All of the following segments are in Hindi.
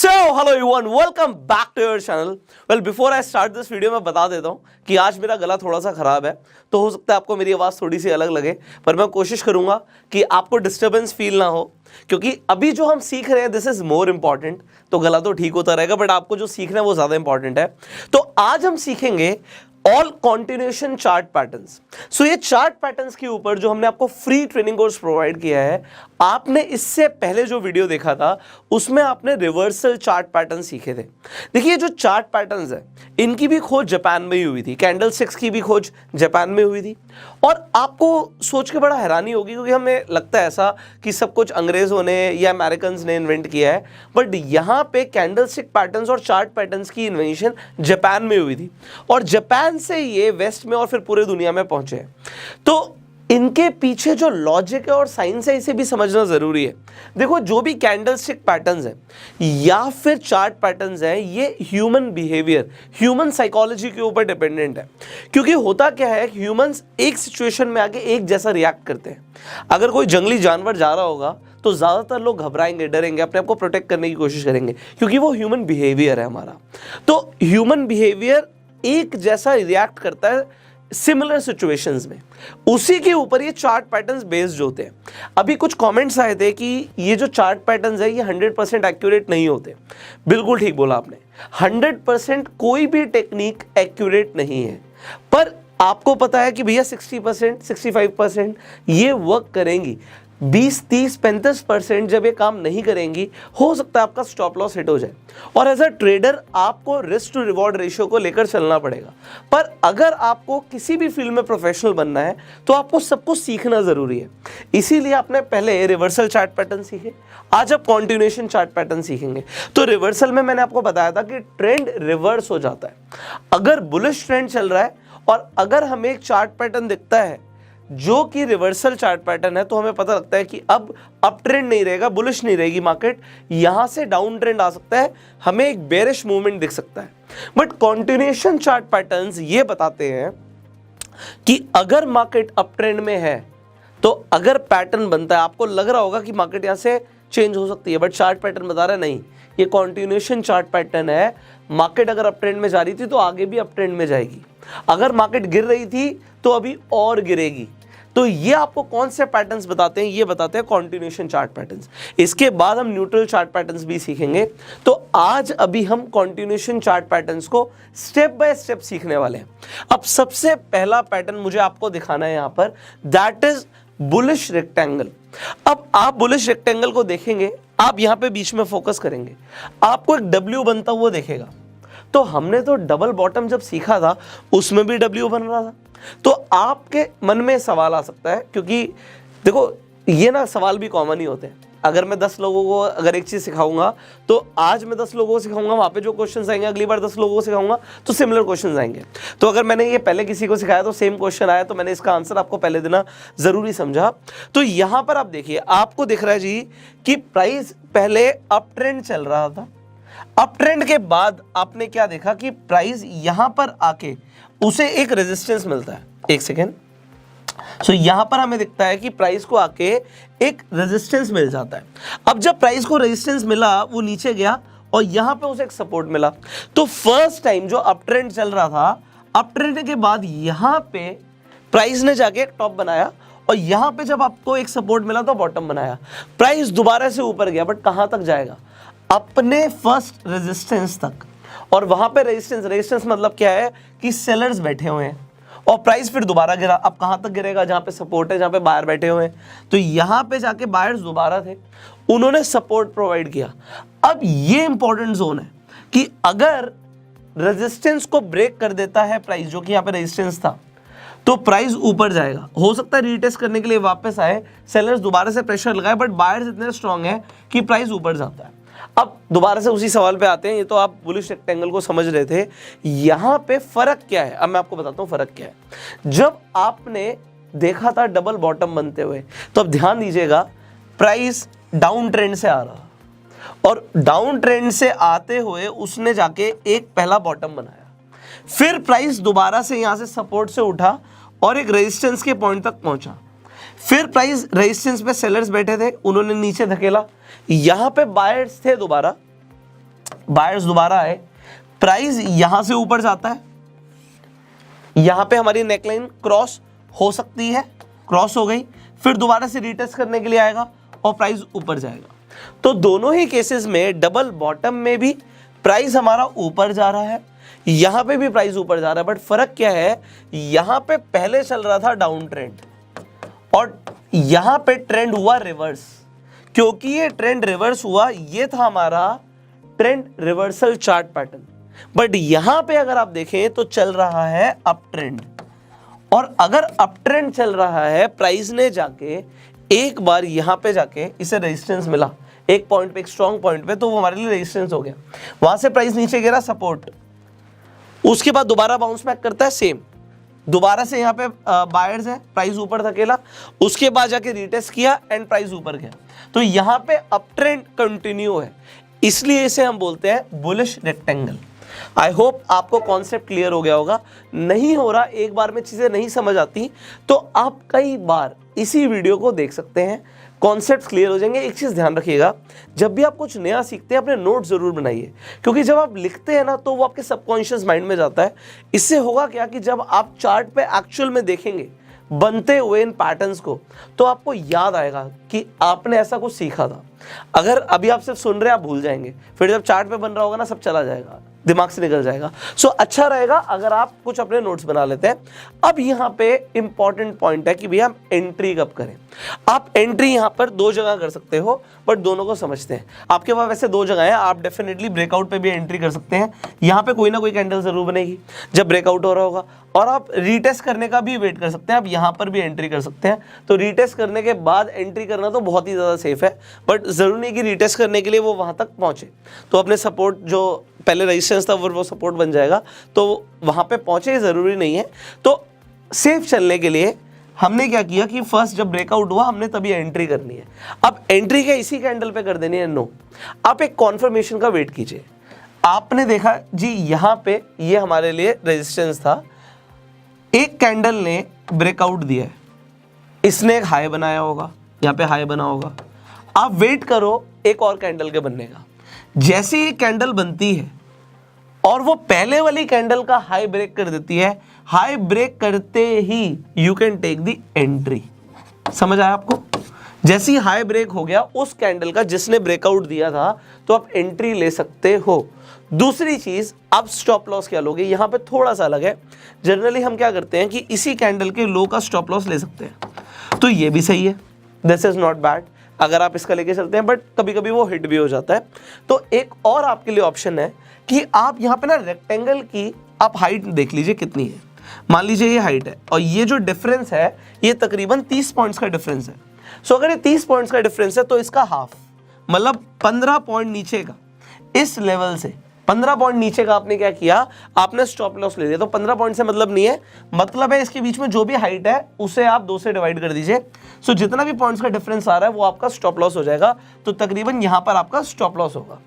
So hello everyone, welcome back to your channel. Well, before I start this video मैं बता देता हूँ कि आज मेरा गला थोड़ा सा खराब है, तो हो सकता है आपको मेरी आवाज़ थोड़ी सी अलग लगे, पर मैं कोशिश करूँगा कि आपको डिस्टर्बेंस फील ना हो, क्योंकि अभी जो हम सीख रहे हैं दिस इज मोर इंपॉर्टेंट। तो गला तो ठीक होता रहेगा, बट आपको जो सीखना है वो ज़्यादा इंपॉर्टेंट है। तो आज हम सीखेंगे ऑल कॉन्टिन्यूएशन चार्ट पैटर्न्स। सो ये चार्ट पैटर्न्स के ऊपर जो हमने आपको फ्री ट्रेनिंग कोर्स प्रोवाइड किया है, आपने इससे पहले जो वीडियो देखा था उसमें आपने रिवर्सल चार्ट पैटर्न सीखे थे। देखिए, जो चार्ट पैटर्न्स है इनकी भी खोज जापान में ही हुई थी, कैंडल स्टिक्स की भी खोज जापान में हुई थी। और आपको सोच के बड़ा हैरानी होगी, क्योंकि हमें लगता है ऐसा कि सब कुछ अंग्रेजों ने या अमेरिकन ने इन्वेंट किया है, बट यहाँ पे कैंडल स्टिक पैटर्न्स और चार्ट पैटर्न्स की इन्वेंशन जापान में हुई थी, और जापान से ये वेस्ट में और फिर पूरे दुनिया में पहुंचे हैं। तो इनके पीछे जो लॉजिक है और साइंस है, इसे भी समझना जरूरी है। देखो, जो भी कैंडलस्टिक पैटर्न्स हैं या फिर चार्ट पैटर्न्स हैं, ये ह्यूमन बिहेवियर, ह्यूमन साइकोलॉजी के ऊपर डिपेंडेंट है। क्योंकि होता क्या है, ह्यूमंस एक सिचुएशन में आके एक जैसा रिएक्ट करते हैं। अगर कोई जंगली जानवर जा रहा होगा तो ज़्यादातर लोग घबराएंगे, डरेंगे, अपने आप को प्रोटेक्ट करने की कोशिश करेंगे, क्योंकि वो ह्यूमन बिहेवियर है हमारा। तो ह्यूमन बिहेवियर एक जैसा रिएक्ट करता है सिमिलर सिचुएशंस में, उसी के ऊपर ये चार्ट पैटर्न्स बेस्ड होते हैं। अभी कुछ कमेंट्स आए थे कि ये जो चार्ट पैटर्न्स है ये 100% एक्यूरेट नहीं होते। बिल्कुल ठीक बोला आपने, 100% कोई भी टेक्निक एक्यूरेट नहीं है, पर आपको पता है कि भैया 60%, 65% ये वर्क करेंगी। 20, 30, 35% जब ये काम नहीं करेंगी, हो सकता है आपका स्टॉप लॉस हिट हो जाए। और एज अ ट्रेडर आपको रिस्क टू रिवॉर्ड रेशियो को लेकर चलना पड़ेगा। पर अगर आपको किसी भी फील्ड में प्रोफेशनल बनना है तो आपको सब कुछ सीखना जरूरी है। इसीलिए आपने पहले रिवर्सल चार्ट पैटर्न सीखे, आज आप कॉन्टिन्यूएशन चार्ट पैटर्न सीखेंगे। तो रिवर्सल में मैंने आपको बताया था कि ट्रेंड रिवर्स हो जाता है। अगर बुलिश ट्रेंड चल रहा है और अगर हमें एक चार्ट पैटर्न दिखता है जो कि रिवर्सल चार्ट पैटर्न है, तो हमें पता लगता है कि अब अप ट्रेंड नहीं रहेगा, बुलिश नहीं रहेगी मार्केट, यहां से डाउन ट्रेंड आ सकता है, हमें एक बेरिश मूवमेंट दिख सकता है। बट कॉन्टिन्यूएशन चार्ट पैटर्न्स ये बताते हैं कि अगर मार्केट अप ट्रेंड में है तो अगर पैटर्न बनता है, आपको लग रहा होगा कि मार्केट यहां से चेंज हो सकती है, बट चार्ट पैटर्न बता रहा है नहीं, ये कॉन्टिन्यूएशन चार्ट पैटर्न है। मार्केट अगर अप ट्रेंड में जा रही थी तो आगे भी अप ट्रेंड में जाएगी, अगर मार्केट गिर रही थी तो अभी और गिरेगी। तो ये आपको कौन से पैटर्न्स बताते हैं, ये बताते हैं कॉन्टिन्यूएशन चार्ट पैटर्न्स। इसके बाद हम न्यूट्रल चार्ट पैटर्न्स भी सीखेंगे। तो आज अभी हम कॉन्टिन्यूएशन चार्ट पैटर्न्स को स्टेप बाय स्टेप सीखने वाले हैं। अब सबसे पहला पैटर्न मुझे आपको दिखाना है यहां पर, दैट इज बुलिश रेक्टेंगल। अब आप बुलिश रेक्टेंगल को देखेंगे, आप यहां पे बीच में फोकस करेंगे, आपको एक डब्ल्यू बनता हुआ देखेगा। तो हमने तो डबल बॉटम जब सीखा था उसमें भी डब्ल्यू बन रहा था। तो आपके मन में सवाल आ सकता है, क्योंकि देखो ये ना सवाल भी कॉमन ही होते हैं। अगर मैं 10 लोगों को अगर एक चीज सिखाऊंगा, तो आज मैं 10 लोगों को सिखाऊंगा, वहां पे जो क्वेश्चंस आएंगे अगली बार 10 लोगों को सिखाऊंगा तो सिमिलर क्वेश्चंस आएंगे। तो अगर मैंने ये पहले किसी को सिखाया तो सेम क्वेश्चन आया, तो मैंने इसका आंसर आपको पहले देना जरूरी समझा। तो यहां पर आप देखिए, आपको दिख रहा है जी कि प्राइस पहले अप ट्रेंड चल रहा था, अप ट्रेंड के बाद आपने क्या देखा कि प्राइस यहां पर आके उसे एक रेजिस्टेंस मिलता है। एक सेकेंड, सो यहां पर हमें दिखता है कि प्राइस को आके एक रेजिस्टेंस मिल जाता है। अब जब प्राइस को रेजिस्टेंस मिला, वो नीचे गया और यहां पे उसे एक सपोर्ट मिला। तो फर्स्ट टाइम जो अप ट्रेंड चल रहा था, अप ट्रेंड के बाद यहां पे प्राइस ने जाके एक टॉप बनाया, और यहां पे जब आपको एक सपोर्ट मिला तो बॉटम बनाया। प्राइस दोबारा से ऊपर गया, बट कहां तक जाएगा? अपने फर्स्ट रेजिस्टेंस तक। और वहां पे रेजिस्टेंस मतलब क्या है कि सेलर्स बैठे हुए हैं, और प्राइस फिर दोबारा गिरा। अब कहां तक गिरेगा? जहां पे सपोर्ट है, जहां पे बायर बैठे हुए हैं। तो यहां पे जाके बायर्स दोबारा थे, उन्होंने सपोर्ट प्रोवाइड किया। अब ये इंपॉर्टेंट जोन है कि अगर रेजिस्टेंस को ब्रेक कर देता है प्राइस, जो कि यहां पे रेजिस्टेंस था, तो प्राइस ऊपर जाएगा। हो सकता है रीटेस्ट करने के लिए वापस आए, सेलर्स दोबारा से प्रेशर लगाए, बट बायर्स इतने स्ट्रांग है कि प्राइस ऊपर जाता है। अब दोबारा से उसी सवाल पे आते हैं, ये तो आप बुलिश रेक्टेंगल को समझ रहे थे, यहां पे फर्क क्या है? अब मैं आपको बताता हूं फर्क क्या है। जब आपने देखा था डबल बॉटम बनते हुए, तो अब ध्यान दीजिएगा, प्राइस डाउन ट्रेंड से आ रहा, और डाउन ट्रेंड से आते हुए उसने जाके एक पहला बॉटम बनाया, फिर प्राइस दोबारा से यहां से सपोर्ट से उठा और एक रेजिस्टेंस के पॉइंट तक पहुंचा, फिर प्राइस रेजिस्टेंस पे सेलर्स बैठे थे, उन्होंने नीचे धकेला, यहां पे बायर्स थे दोबारा, बायर्स दोबारा आए, प्राइस यहां से ऊपर जाता है, यहां पे हमारी नेकलाइन क्रॉस हो सकती है, क्रॉस हो गई, फिर दोबारा से रीटेस्ट करने के लिए आएगा और प्राइस ऊपर जाएगा। तो दोनों ही केसेस में डबल बॉटम में भी प्राइस हमारा ऊपर जा रहा है, यहां पे भी प्राइस ऊपर जा रहा है, बट फर्क क्या है, यहां पे पहले चल रहा था डाउन ट्रेंड और यहां पे ट्रेंड हुआ रिवर्स। क्योंकि ये ट्रेंड रिवर्स हुआ, ये था हमारा trend reversal chart pattern, but यहां पे अगर आप देखें तो चल रहा है अप ट्रेंड, और अगर अप ट्रेंड चल रहा है, प्राइस ने जाके एक बार यहां पे जाके इसे रेजिस्टेंस मिला एक पॉइंट पे, एक स्ट्रॉन्ग पॉइंट पे, तो वो हमारे लिए रेजिस्टेंस हो गया, वहां से प्राइस नीचे गिरा, सपोर्ट, उसके बाद दोबारा बाउंस बैक करता है, सेम दोबारा से यहाँ पे बायर्स है, प्राइस ऊपर धकेला, उसके बाद जाके रीटेस्ट किया एंड प्राइस ऊपर गया। तो यहाँ पे अप ट्रेंड कंटिन्यू है, इसलिए इसे हम बोलते हैं बुलिश रेक्टेंगल। आई होप आपको कॉन्सेप्ट क्लियर हो गया होगा। नहीं हो रहा, एक बार में चीजें नहीं समझ आती तो आप कई बार इसी वीडियो को देख सकते हैं, कॉन्सेप्ट क्लियर हो जाएंगे। एक चीज़ ध्यान रखिएगा, जब भी आप कुछ नया सीखते हैं अपने नोट जरूर बनाइए, क्योंकि जब आप लिखते हैं ना तो वो आपके सबकॉन्शियस माइंड में जाता है। इससे होगा क्या कि जब आप चार्ट पे एक्चुअल में देखेंगे बनते हुए इन पैटर्न्स को, तो आपको याद आएगा कि आपने ऐसा कुछ सीखा था। अगर अभी आप सिर्फ सुन रहे हैं आप भूल जाएंगे, फिर जब चार्ट पे बन रहा होगा ना सब चला जाएगा, दिमाग से निकल जाएगा। सो अच्छा रहेगा अगर आप कुछ अपने नोट्स बना लेते हैं। अब यहाँ पे इंपॉर्टेंट पॉइंट है कि भैया हम एंट्री कब करें। आप एंट्री यहाँ पर दो जगह कर सकते हो, बट दोनों को समझते हैं। आपके पास वैसे दो जगह है, आप डेफिनेटली ब्रेकआउट पे भी एंट्री कर सकते हैं। यहाँ पे कोई ना कोई कैंडल जरूर बनेगी जब ब्रेकआउट हो रहा होगा, और आप रीटेस्ट करने का भी वेट कर सकते हैं। आप यहाँ पर भी एंट्री कर सकते हैं। तो रीटेस्ट करने के बाद एंट्री करना तो बहुत ही ज़्यादा सेफ है, बट ज़रूरी नहीं कि रीटेस्ट करने के लिए वो वहाँ तक पहुँचे। तो अपने सपोर्ट जो पहले रेजिस्टेंस था वो सपोर्ट बन जाएगा, तो वहाँ पे पहुँचे ज़रूरी नहीं है। तो सेफ चलने के लिए हमने क्या किया कि फर्स्ट जब ब्रेकआउट हुआ हमने तभी एंट्री करनी है। अब एंट्री क्या इसी कैंडल पे कर देनी है? नो, आप एक कॉन्फर्मेशन का वेट कीजिए। आपने देखा जी यहाँ पे ये हमारे लिए रेजिस्टेंस था, एक कैंडल ने ब्रेकआउट दिया है, इसने एक हाई बनाया होगा, यहाँ पे हाई बना होगा। आप वेट करो एक और कैंडल के बनने का। जैसे ही कैंडल बनती है और वो पहले वाली कैंडल का हाई ब्रेक कर देती है, हाई ब्रेक करते ही you can take the entry. समझ आया आपको? जैसे ही हाई ब्रेक हो गया उस कैंडल का जिसने ब्रेकआउट दिया था, तो आप एंट्री ले सकते हो। दूसरी चीज, आप स्टॉप लॉस क्या लोगे, यहां पे थोड़ा सा अलग है। जनरली हम क्या करते हैं कि इसी कैंडल के लो का स्टॉप लॉस ले सकते हैं, तो ये भी सही है, दिस इज नॉट बैड अगर आप इसका लेके चलते हैं, बट कभी कभी वो हिट भी हो जाता है। तो एक और आपके लिए ऑप्शन है कि आप यहाँ पे ना रेक्टेंगल की आप हाइट देख लीजिए कितनी है। मान लीजिए ये हाइट है और ये जो डिफरेंस है ये तकरीबन 30 पॉइंट्स का डिफरेंस है। सो अगर ये 30 पॉइंट्स का डिफरेंस है तो इसका हाफ मतलब 15 पॉइंट नीचे का, इस लेवल से 15 पॉइंट नीचे का आपने क्या किया, आपने स्टॉप लॉस ले लिया। तो 15 पॉइंट से मतलब नहीं है, मतलब है इसके बीच में जो भी हाइट है उसे आप 2 से डिवाइड कर दीजिए। सो जितना भी पॉइंट्स का डिफरेंस आ रहा है वो आपका स्टॉप लॉस हो जाएगा। तो तकरीबन यहां पर आपका स्टॉप लॉस होगा।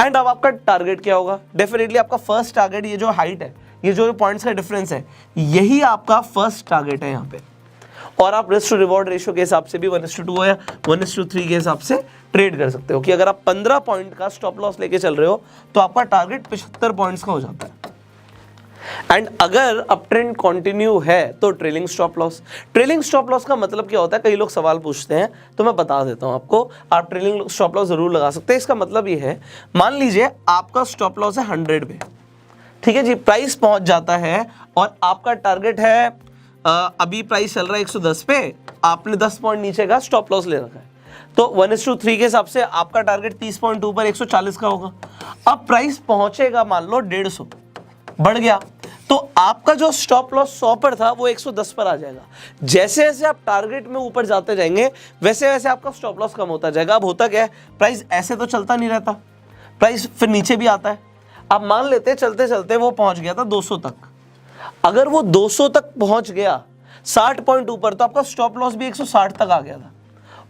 एंड अब आपका टारगेट क्या होगा? डेफिनेटली आपका फर्स्ट टारगेट, ये जो हाइट है, ये जो पॉइंट्स का डिफरेंस है, यही आपका फर्स्ट टारगेट है यहाँ पे। और आप रिस्क टू रिवॉर्ड रेशियो के हिसाब से भी 1:2 या 1:3 के हिसाब से ट्रेड कर सकते हो कि अगर आप 15 पॉइंट का स्टॉप लॉस लेके चल रहे हो तो आपका टारगेट 75 पॉइंट्स का हो जाता है। एंड अगर अप ट्रेंड कंटिन्यू है तो trailing stop loss. Trailing stop loss का मतलब क्या होता है? कई लोग सवाल पूछते हैं, तो मैं बता देता हूं आपको। आप ट्रेलिंग स्टॉप लॉस जरूर लगा सकते हैं। इसका मतलब ये है, मान लीजिए आपका स्टॉप लॉस है 100 पे, ठीक है जी, प्राइस पहुंच जाता है और आपका टारगेट है अभी प्राइस चल रहा है 110 पे, आपने 10 पॉइंट नीचे का स्टॉप लॉस ले रखा है, तो 1:3 के हिसाब से आपका टारगेट 30 पॉइंट ऊपर 140 का होगा। अब प्राइस पहुंचेगा मान लो 150, बढ़ गया, तो आपका जो स्टॉप लॉस 100 पर था वो 110 पर आ जाएगा। जैसे जैसे आप टारगेट में ऊपर जाते जाएंगे वैसे वैसे आपका स्टॉप लॉस कम होता जाएगा। अब होता क्या है, प्राइस ऐसे तो चलता नहीं रहता, प्राइस फिर नीचे भी आता है। अब मान लेते हैं चलते चलते वो पहुंच गया था 200 तक। अगर वो 200 तक पहुंच गया 60 पॉइंट ऊपर, तो आपका स्टॉप लॉस भी 160 तक आ गया था।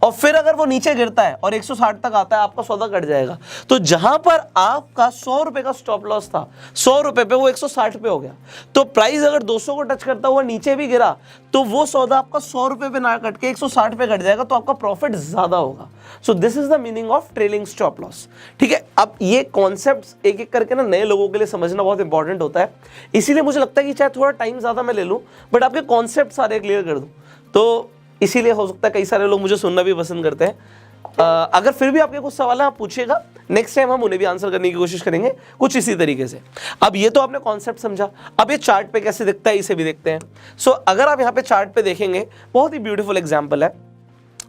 और फिर अगर वो नीचे गिरता है और 160 तक आता है, आपका सौदा कट जाएगा। तो जहां पर आपका 100 रुपए का स्टॉप लॉस था, 100 रुपए पे वो 160 पे हो गया। तो प्राइस अगर 200 को टच करता हुआ नीचे भी गिरा तो वो सौदा आपका 100 रुपए पे ना कट के 160 पे कट जाएगा, तो आपका प्रॉफिट ज्यादा होगा। So this is the meaning of trailing stop loss. ठीक है, अब ये कॉन्सेप्ट्स एक एक करके ना नए लोगों के लिए समझना बहुत इंपॉर्टेंट होता है, इसीलिए मुझे लगता है कि चाहे थोड़ा टाइम ज्यादा मैं ले लूं बट आपके कॉन्सेप्ट सारे क्लियर कर दूं। तो इसीलिए हो सकता है कई सारे लोग मुझे सुनना भी पसंद करते हैं। अगर फिर भी आपके कुछ सवाल है आप पूछिएगा, नेक्स्ट टाइम हम उन्हें भी आंसर करने की कोशिश करेंगे कुछ इसी तरीके से। अब ये तो आपने कॉन्सेप्ट समझा, अब ये चार्ट पे कैसे दिखता है इसे भी देखते हैं। सो अगर आप यहाँ पे चार्ट पे देखेंगे, बहुत ही ब्यूटीफुल एग्जाम्पल है।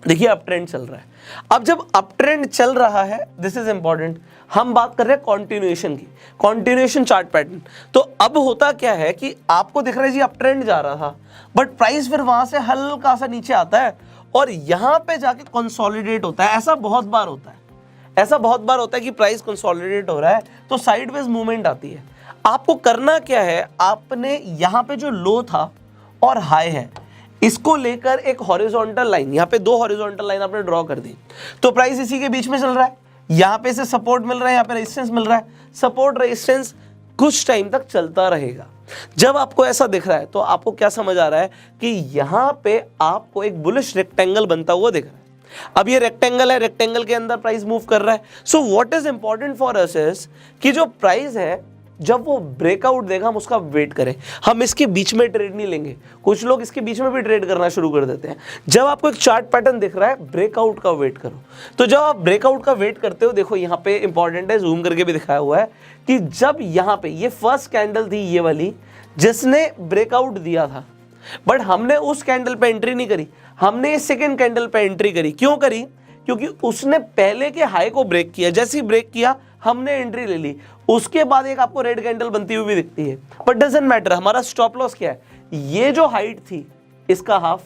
देखिए अप ट्रेंड चल रहा है। अब जब अप ट्रेंड चल रहा है, दिस इज इंपॉर्टेंट, हम बात कर रहे हैं कॉन्टिन्यूएशन की, कॉन्टिन्यूएशन चार्ट पैटर्न। तो अब होता क्या है कि आपको दिख रहा है जी अप ट्रेंड जा रहा था, बट प्राइस फिर वहां से हल्का सा नीचे आता है और यहां पे जाके कंसोलिडेट होता है। ऐसा बहुत बार होता है, ऐसा बहुत बार होता है कि प्राइस कंसोलिडेट हो रहा है तो साइडवेज मूवमेंट आती है। आपको करना क्या है, आपने यहां पे जो लो था और हाई है इसको लेकर एक हॉरिजॉन्टल लाइन, यहाँ पे 2 हॉरिजॉन्टल लाइन आपने ड्रॉ कर दी। तो प्राइस इसी के बीच में चल रहा है, यहाँ पे से सपोर्ट मिल रहा है, यहाँ पे रेजिस्टेंस मिल रहा है। सपोर्ट रेजिस्टेंस कुछ टाइम तक चलता रहेगा। जब आपको ऐसा दिख रहा है तो आपको क्या समझ आ रहा है कि यहाँ पे आपको एक बुलिश रेक्टेंगल बनता हुआ दिख रहा है। अब ये रेक्टेंगल है, रेक्टेंगल के अंदर प्राइस मूव कर रहा है। So what is important for us is कि जो प्राइस है जब वो ब्रेकआउट देगा हम उसका वेट करें, हम इसके बीच में ट्रेड नहीं लेंगे। कुछ लोग इसके बीच में भी ट्रेड करना शुरू कर देते हैं। जब आपको एक चार्ट पैटर्न दिख रहा है, ब्रेकआउट का वेट करो। तो जब आप ब्रेकआउट का वेट करते हो, देखो यहाँ पे इंपॉर्टेंट है, जूम करके भी दिखाया हुआ है कि जब यहाँ पे ये फर्स्ट कैंडल थी ये वाली जिसने ब्रेकआउट दिया था, बट हमने उस कैंडल पे एंट्री नहीं करी, हमने इस सेकेंड कैंडल पे एंट्री करी। क्यों करी? क्योंकि उसने पहले के हाई को ब्रेक किया, जैसे ही ब्रेक किया हमने एंट्री ले ली। उसके बाद एक आपको रेड कैंडल बनती हुई भी दिखती है, बट डजंट मैटर। हमारा स्टॉप लॉस क्या है? ये जो हाइट थी इसका हाफ,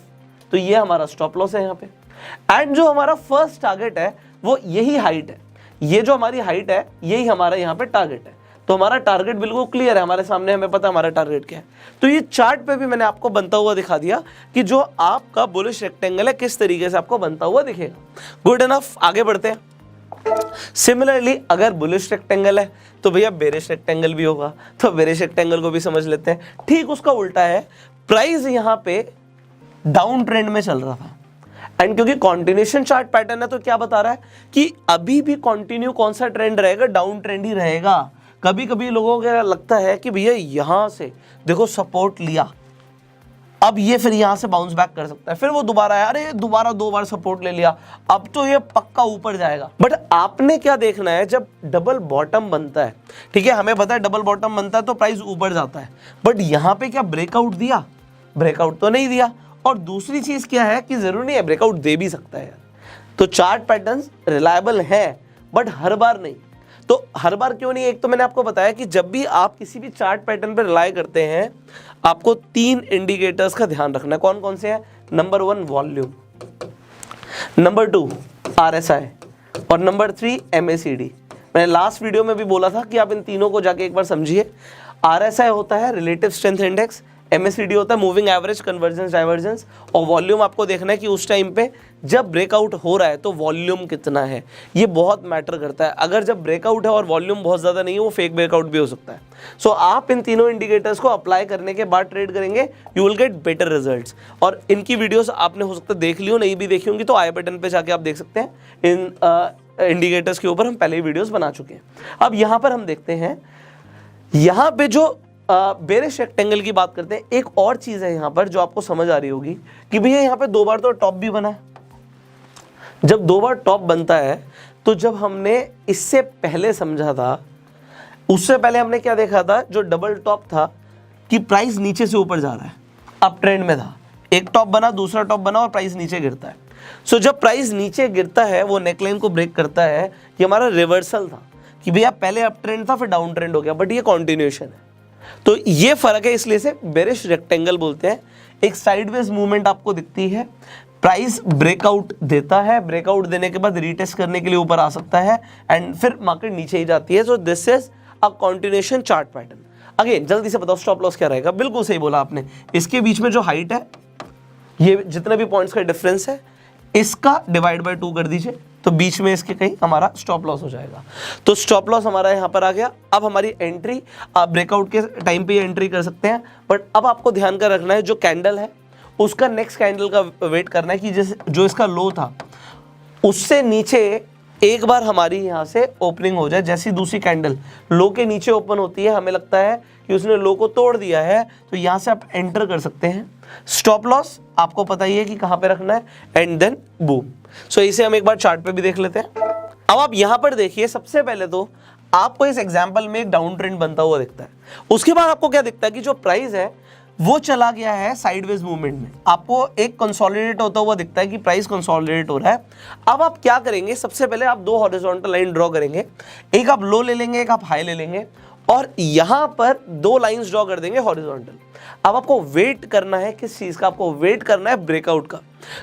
तो ये हमारा स्टॉप लॉस है यहाँ पे। एंड जो हमारा फर्स्ट टारगेट है वो यही हाइट है, ये जो हमारी हाइट है यही हमारा यहाँ पे टारगेट है। तो हमारा टारगेट बिल्कुल क्लियर है हमारे सामने, हमें पता है हमारा टारगेट क्या है। तो ये चार्ट पे भी मैंने आपको बनता हुआ दिखा दिया कि जो आपका बुलिश रेक्टेंगल है किस तरीके से आपको बनता हुआ दिखेगा। गुड इनफ, आगे बढ़ते हैं। सिमिलरली अगर बुलिश रेक्टेंगल है तो भैया बेरिश रेक्टेंगल भी होगा, तो बेरिश रेक्टेंगल को भी समझ लेते हैं। ठीक उसका उल्टा है, प्राइस यहाँ पे डाउन ट्रेंड में चल रहा था एंड क्योंकि कॉन्टिन्यूएशन चार्ट पैटर्न है तो क्या बता रहा है कि अभी भी कंटिन्यू कौन सा ट्रेंड रहेगा? डाउन ट्रेंड ही रहेगा। कभी कभी लोगों को लगता है कि भैया यहां से देखो सपोर्ट लिया, अब ये फिर यहां से बाउंस बैक कर सकता है, फिर वो दोबारा है, अरे दोबारा 2 बार सपोर्ट ले लिया, अब तो ये पक्का ऊपर जाएगा। बट आपने क्या देखना है, जब डबल बॉटम बनता है, ठीक है, हमें पता है डबल बॉटम बनता है तो प्राइस ऊपर जाता है, बट यहां पे क्या ब्रेकआउट दिया? ब्रेकआउट तो नहीं दिया। और दूसरी चीज क्या है कि जरूरी नहीं है, ब्रेकआउट दे भी सकता है यार। तो चार्ट पैटर्न्स रिलायबल है बट हर बार नहीं। तो हर बार क्यों नहीं? एक तो मैंने आपको बताया कि जब भी आप किसी भी चार्ट पैटर्न पर रिलाय करते हैं आपको 3 इंडिकेटर्स का ध्यान रखना है। कौन कौन से हैं? नंबर 1 वॉल्यूम, नंबर 2 RSI और नंबर 3 MACD। मैंने लास्ट वीडियो में भी बोला था कि आप इन तीनों को जाके एक बार समझिए। RSI होता है रिलेटिव स्ट्रेंथ इंडेक्स, MACD होता है मूविंग एवरेज कन्वर्जेंस डाइवर्जेंस, और वॉल्यूम आपको देखना है कि उस टाइम पे जब ब्रेकआउट हो रहा है तो वॉल्यूम कितना है, ये बहुत मैटर करता है। अगर जब ब्रेकआउट है और वॉल्यूम बहुत ज़्यादा नहीं है वो फेक ब्रेकआउट भी हो सकता है। सो आप इन तीनों इंडिकेटर्स को अप्लाई करने के बाद ट्रेड करेंगे, you will get better results. और इनकी वीडियोस आपने हो सकता है देख ली हो, नहीं भी देखी होंगी तो आई बटन पर जाके आप देख सकते हैं। इन इंडिकेटर्स के ऊपर हम पहले ही वीडियोज़ बना चुके हैं। अब यहाँ पर हम देखते हैं, यहाँ पे जो बेरिश रेक्टेंगल की बात करते हैं। एक और चीज है यहाँ पर जो आपको समझ आ रही होगी कि भैया यहाँ पे 2 बार तो टॉप भी बना है। जब 2 बार टॉप बनता है तो जब हमने इससे पहले समझा था, उससे पहले हमने क्या देखा था, जो डबल टॉप था कि प्राइस नीचे से ऊपर जा रहा है, अप ट्रेंड में था, एक टॉप बना, दूसरा टॉप बना और प्राइस नीचे गिरता है। सो जब प्राइस नीचे गिरता है वो नेकलाइन को ब्रेक करता है, ये हमारा रिवर्सल था कि भैया पहले अप ट्रेंड था फिर डाउन ट्रेंड हो गया, बट ये कॉन्टिन्यूएशन है। तो ये फर्क है, इसलिए से बेरिश रेक्टेंगल बोलते हैं। एक साइडवेज मूवमेंट आपको दिखती है, प्राइस ब्रेकआउट देता है, ब्रेकआउट देने के बाद रीटेस्ट करने के लिए ऊपर आ सकता है एंड फिर मार्केट नीचे ही जाती है। So this is a continuation chart pattern. Again जल्दी से बताओ स्टॉप लॉस क्या रहेगा? बिल्कुल सही बोला आपने, इसके बीच में जो हाइट है, ये जितने भी पॉइंट्स का डिफरेंस है, इसका डिवाइड बाय 2 कर दीजिए, तो बीच में इसके कहीं हमारा स्टॉप लॉस हो जाएगा। तो स्टॉप लॉस हमारा यहाँ पर आ गया। अब हमारी एंट्री, आप ब्रेकआउट के टाइम पे एंट्री कर सकते हैं, बट अब आपको ध्यान का रखना है जो कैंडल है उसका नेक्स्ट कैंडल का वेट करना है कि जैसे जो इसका लो था उससे नीचे एक बार हमारी यहाँ से ओपनिंग हो जाए। जैसी दूसरी कैंडल लो के नीचे ओपन होती है, हमें लगता है कि उसने लो को तोड़ दिया है, तो यहाँ से आप एंटर कर सकते हैं। स्टॉप लॉस आपको पता ही है कि कहाँ पे रखना है, एंड देन बूम। सो इसे हम एक बार चार्ट पे भी देख लेते हैं। अब आप यहाँ पर देखिए, सबसे पहले तो आपको इस एग्जाम्पल में एक डाउन ट्रेंड बनता हुआ दिखता है। उसके बाद आपको क्या दिखता है कि जो प्राइस है वो चला गया है साइडवेज मूवमेंट में। आपको एक कंसोलिडेट होता हुआ दिखता है कि प्राइस कंसोलिडेट हो रहा है। अब आप क्या करेंगे, सबसे पहले आप 2 हॉरिजॉन्टल लाइन ड्रॉ करेंगे, एक आप लो ले लेंगे, एक आप हाई ले लेंगे, और यहां पर 2 लाइंस ड्रॉ कर देंगे हॉरिजॉन्टल। अब आपको वेट करना है किस चीज का, आपको वेट करना है ब्रेकआउट का।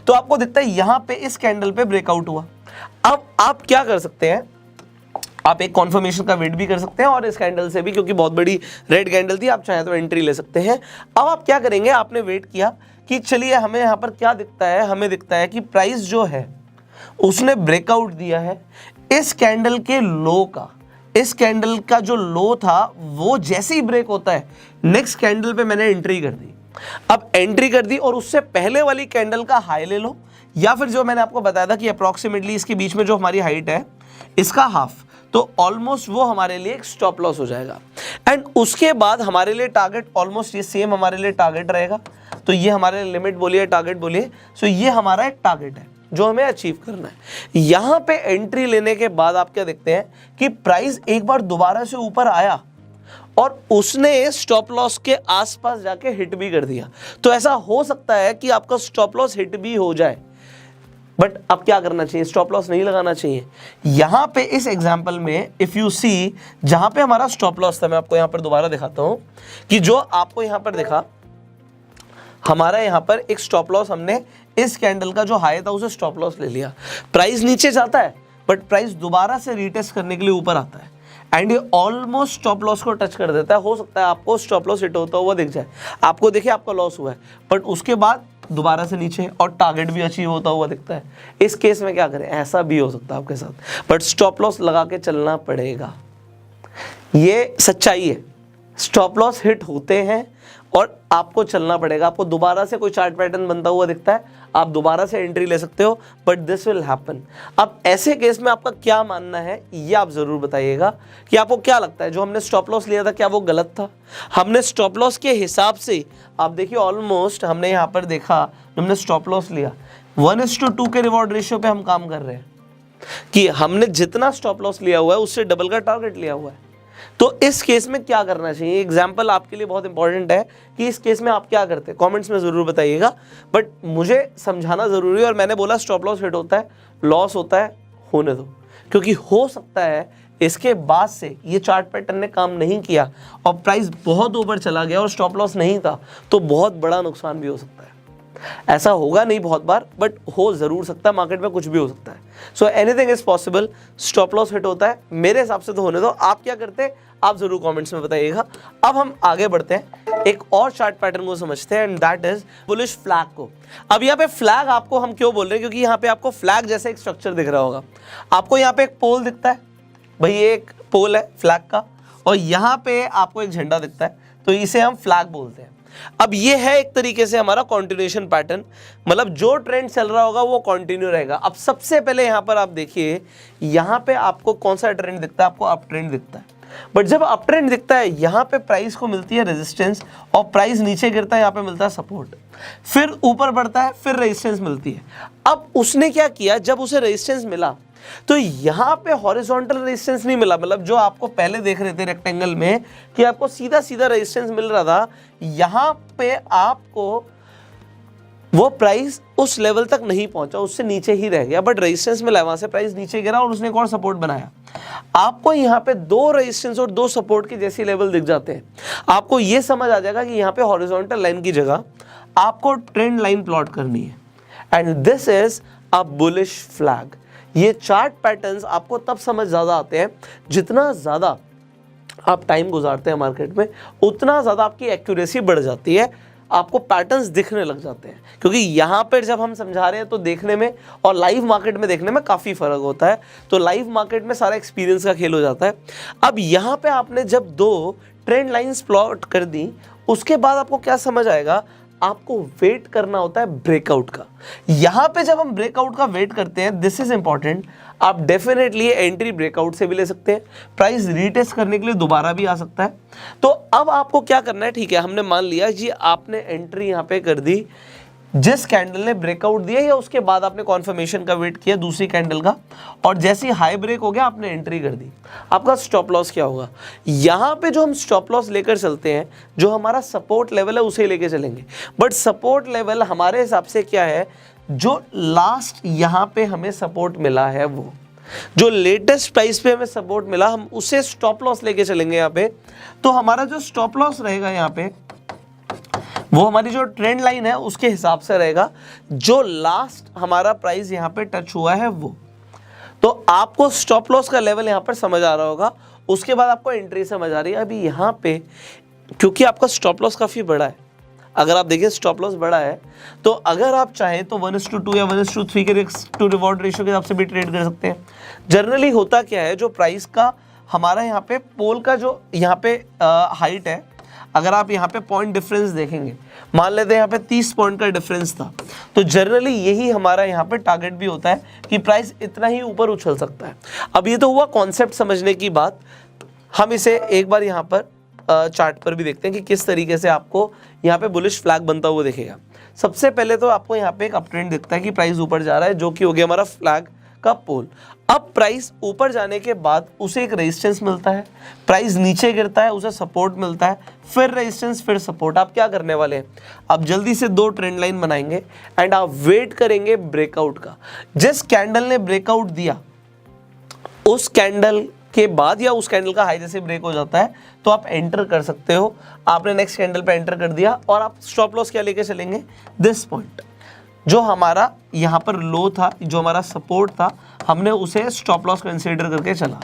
तो आपको दिखता है यहां पे इस कैंडल पे ब्रेकआउट हुआ। अब आप क्या कर सकते हैं, आप एक कॉन्फर्मेशन का वेट भी कर सकते हैं और इस कैंडल से भी, क्योंकि बहुत बड़ी रेड कैंडल थी, आप चाहें तो एंट्री ले सकते हैं। अब आप क्या करेंगे, आपने वेट किया कि चलिए हमें यहाँ पर क्या दिखता है, हमें दिखता है कि प्राइस जो है उसने ब्रेकआउट दिया है इस कैंडल के लो का। इस कैंडल का जो लो था वो जैसे ही ब्रेक होता है नेक्स्ट कैंडल पे मैंने एंट्री कर दी। अब एंट्री कर दी और उससे पहले वाली कैंडल का हाई ले लो, या फिर जो मैंने आपको बताया था कि अप्रॉक्सीमेटली इसके बीच में जो हमारी हाइट है इसका हाफ, तो ऑलमोस्ट वो हमारे लिए एक स्टॉप लॉस हो जाएगा। एंड उसके बाद हमारे लिए टारगेट ऑलमोस्ट ये सेम हमारे लिए टारगेट रहेगा। तो ये हमारे लिमिट बोलिए, टारगेट बोलिए, सो ये हमारा एक टारगेट है जो हमें अचीव करना है। यहाँ पे एंट्री लेने के बाद आप क्या देखते हैं कि प्राइस एक बार दोबारा से ऊपर आया और उसने स्टॉप लॉस के आसपास जाके हिट भी कर दिया। तो ऐसा हो सकता है कि आपका स्टॉप लॉस हिट भी हो जाए, बट अब क्या करना चाहिए, स्टॉप लॉस नहीं लगाना चाहिए। यहां पे इस एग्जांपल में इफ यू सी, जहां पे हमारा स्टॉप लॉस था, मैं आपको यहां पर दोबारा दिखाता हूं कि जो आपको यहां पर दिखा, हमारा यहां पर एक स्टॉप लॉस, हमने इस कैंडल का जो हाई था उसे स्टॉप लॉस ले लिया। प्राइस नीचे जाता है बट प्राइस दोबारा से रीटेस्ट करने के लिए ऊपर आता है एंड ये ऑलमोस्ट स्टॉप लॉस को टच कर देता है। हो सकता है आपको स्टॉप लॉस हिट होता हुआ दिख जाए, आपको देखिए आपका लॉस हुआ है, बट उसके बाद दोबारा से नीचे और टारगेट भी अचीव होता हुआ दिखता है। इस केस में क्या करें, ऐसा भी हो सकता है आपके साथ, बट स्टॉप लॉस लगा के चलना पड़ेगा। ये सच्चाई है, स्टॉप लॉस हिट होते हैं और आपको चलना पड़ेगा। आपको दोबारा से कोई चार्ट पैटर्न बनता हुआ दिखता है, आप दोबारा से एंट्री ले सकते हो, बट दिस विल हैपन। अब ऐसे केस में आपका क्या मानना है ये आप जरूर बताइएगा कि आपको क्या लगता है जो हमने स्टॉप लॉस लिया था क्या वो गलत था। हमने स्टॉप लॉस के हिसाब से, आप देखिए ऑलमोस्ट हमने यहाँ पर देखा, हमने स्टॉप लॉस लिया 1:2 के रिवॉर्ड रेशियो पे हम काम कर रहे हैं कि हमने जितना स्टॉप लॉस लिया हुआ है उससे डबल का टारगेट लिया हुआ है। तो इस केस में क्या करना चाहिए, एग्जाम्पल आपके लिए बहुत इंपॉर्टेंट है कि इस केस में आप क्या करते हैं, कमेंट्स में जरूर बताइएगा, बट मुझे समझाना जरूरी है। और मैंने बोला स्टॉप लॉस हिट होता है, लॉस होता है, होने दो, क्योंकि हो सकता है इसके बाद से ये चार्ट पैटर्न ने काम नहीं किया और प्राइस बहुत ऊपर चला गया और स्टॉप लॉस नहीं था, तो बहुत बड़ा नुकसान भी हो सकता है। ऐसा होगा नहीं बहुत बार, बट हो जरूर सकता है, मार्केट में कुछ भी हो सकता है। So anything is possible. Stop loss hit होता है, मेरे हिसाब से तो होने दो। आप क्या करते हैं आप जरूर कमेंट्स में बताइएगा। अब हम आगे बढ़ते हैं, एक और चार्ट पैटर्न को समझते हैं, and that is bullish flag को। अब यहाँ पे फ्लैग आपको हम क्यों बोल रहे हैं, क्योंकि यहाँ पे आपको फ्लैग जैसे एक स्ट्रक्चर दिख रहा होगा। आपको यहाँ पे एक पोल दिखता है, भाई ये एक पोल है फ्लैग का, और यहाँ पे आपको एक झंडा दिखता है, तो इसे हम फ्लैग बोलते हैं। अब ये है एक तरीके से हमारा कंटिन्यूएशन पैटर्न, मतलब जो ट्रेंड चल रहा होगा वो कंटिन्यू रहेगा। अब सबसे पहले यहाँ पर आप देखिए, यहाँ पे आपको कौन सा ट्रेंड दिखता है, आपको अप ट्रेंड दिखता है। बट जब अप ट्रेंड दिखता है, यहाँ पे प्राइस को मिलती है रेजिस्टेंस और प्राइस नीचे गिरता है, यहाँ पे मिलता है सपोर्ट, फिर ऊपर बढ़ता है, फिर रेजिस्टेंस मिलती है। अब उसने क्या किया, जब उसे रेजिस्टेंस मिला तो यहाँ पे हॉरिजॉन्टल रेजिस्टेंस नहीं मिला, मतलब जो आपको पहले देख रहे थे रेक्टेंगल में कि आपको सीधा सीधा रेजिस्टेंस मिल रहा था, यहाँ पे आपको वो प्राइस उस लेवल तक नहीं पहुंचा, उससे नीचे ही रह गया, बट रेजिस्टेंस मिला, वहां से प्राइस नीचे गिरा और उसने एक और सपोर्ट बनाया। आपको यहाँ पे 2 रेजिस्टेंस और 2 सपोर्ट के जैसी लेवल दिख जाते हैं। आपको ये समझ आ जाएगा कि यहाँ पे हॉरिजॉन्टल लाइन की जगह आपको ट्रेंड लाइन प्लॉट करनी है, and this is a bullish flag. ये चार्ट पैटर्न्स आपको तब समझ ज़्यादा आते हैं जितना ज़्यादा आप टाइम गुजारते हैं मार्केट में, उतना ज़्यादा आपकी एक्यूरेसी बढ़ जाती है। आपको पैटर्न्स दिखने लग जाते हैं, क्योंकि यहाँ पर जब हम समझा रहे हैं तो देखने में और लाइव मार्केट में देखने में काफ़ी फ़र्क होता है। तो लाइव मार्केट में सारा एक्सपीरियंस का खेल हो जाता है। अब यहाँ पे आपने जब 2 ट्रेंड लाइंस प्लॉट कर दी, उसके बाद आपको क्या समझ आएगा, आपको वेट करना होता है ब्रेकआउट का। यहां पे जब हम ब्रेकआउट का वेट करते हैं, दिस इज इंपॉर्टेंट, आप डेफिनेटली एंट्री ब्रेकआउट से भी ले सकते हैं, प्राइस रीटेस्ट करने के लिए दोबारा भी आ सकता है। तो अब आपको क्या करना है, ठीक है, हमने मान लिया जी आपने एंट्री यहां पे कर दी, जिस कैंडल ने ब्रेकआउट दिया या उसके बाद आपने कॉन्फर्मेशन का वेट किया दूसरी कैंडल का, और जैसे ही हाई ब्रेक हो गया आपने एंट्री कर दी। आपका स्टॉप लॉस क्या होगा, यहाँ पे जो हम स्टॉप लॉस लेकर चलते हैं, जो हमारा सपोर्ट लेवल है उसे लेके चलेंगे। बट सपोर्ट लेवल हमारे हिसाब से क्या है, जो लास्ट यहाँ पे हमें सपोर्ट मिला है, वो जो लेटेस्ट प्राइस पे हमें सपोर्ट मिला, हम उसे स्टॉप लॉस लेके चलेंगे यहाँ पे। तो हमारा जो स्टॉप लॉस रहेगा यहाँ पे, वो हमारी जो ट्रेंड लाइन है उसके हिसाब से रहेगा, जो लास्ट हमारा प्राइस यहाँ पे टच हुआ है वो। तो आपको स्टॉप लॉस का लेवल यहाँ पर समझ आ रहा होगा, उसके बाद आपको एंट्री समझ आ रही है। अभी यहाँ पे क्योंकि आपका स्टॉप लॉस काफ़ी बड़ा है, अगर आप देखिए स्टॉप लॉस बड़ा है, तो अगर आप चाहें तो 1:2 या 1:3 के रिस्क टू रिवॉर्ड रेशियो के हिसाब से भी ट्रेड कर सकते हैं। जनरली होता क्या है, जो प्राइस का हमारा यहाँ पे पोल का जो यहाँ पे हाइट है, अगर आप यहाँ पे पॉइंट डिफरेंस देखेंगे, मान लेते हैं यहाँ पे 30 पॉइंट का डिफरेंस था, तो जनरली यही हमारा यहाँ पे टारगेट भी होता है कि प्राइस इतना ही ऊपर उछल सकता है। अब ये तो हुआ कॉन्सेप्ट समझने की बात, हम इसे एक बार यहाँ पर चार्ट पर भी देखते हैं कि किस तरीके से आपको यहाँ पे बुलिश फ्लैग बनता हुआ दिखेगा। सबसे पहले तो आपको यहाँ पे एक अप ट्रेंड दिखता है कि प्राइस ऊपर जा रहा है, जो कि हो गया हमारा फ्लैग का पोल। अब प्राइस ऊपर जाने के बाद उसे एक रेजिस्टेंस मिलता है, प्राइस नीचे गिरता है उसे सपोर्ट मिलता है, फिर रेजिस्टेंस फिर सपोर्ट। आप क्या करने वाले हैं, आप जल्दी से 2 ट्रेंड लाइन बनाएंगे एंड आप वेट करेंगे ब्रेकआउट का। जिस कैंडल ने ब्रेकआउट दिया उस कैंडल के बाद या उस कैंडल का हाई जैसे ब्रेक हो जाता है तो आप एंटर कर सकते हो। आपने नेक्स्ट कैंडल पे एंटर कर दिया और आप स्टॉप लॉस क्या लेके चलेंगे, दिस पॉइंट जो हमारा यहाँ पर लो था, जो हमारा सपोर्ट था, हमने उसे स्टॉप लॉस कंसीडर करके चला।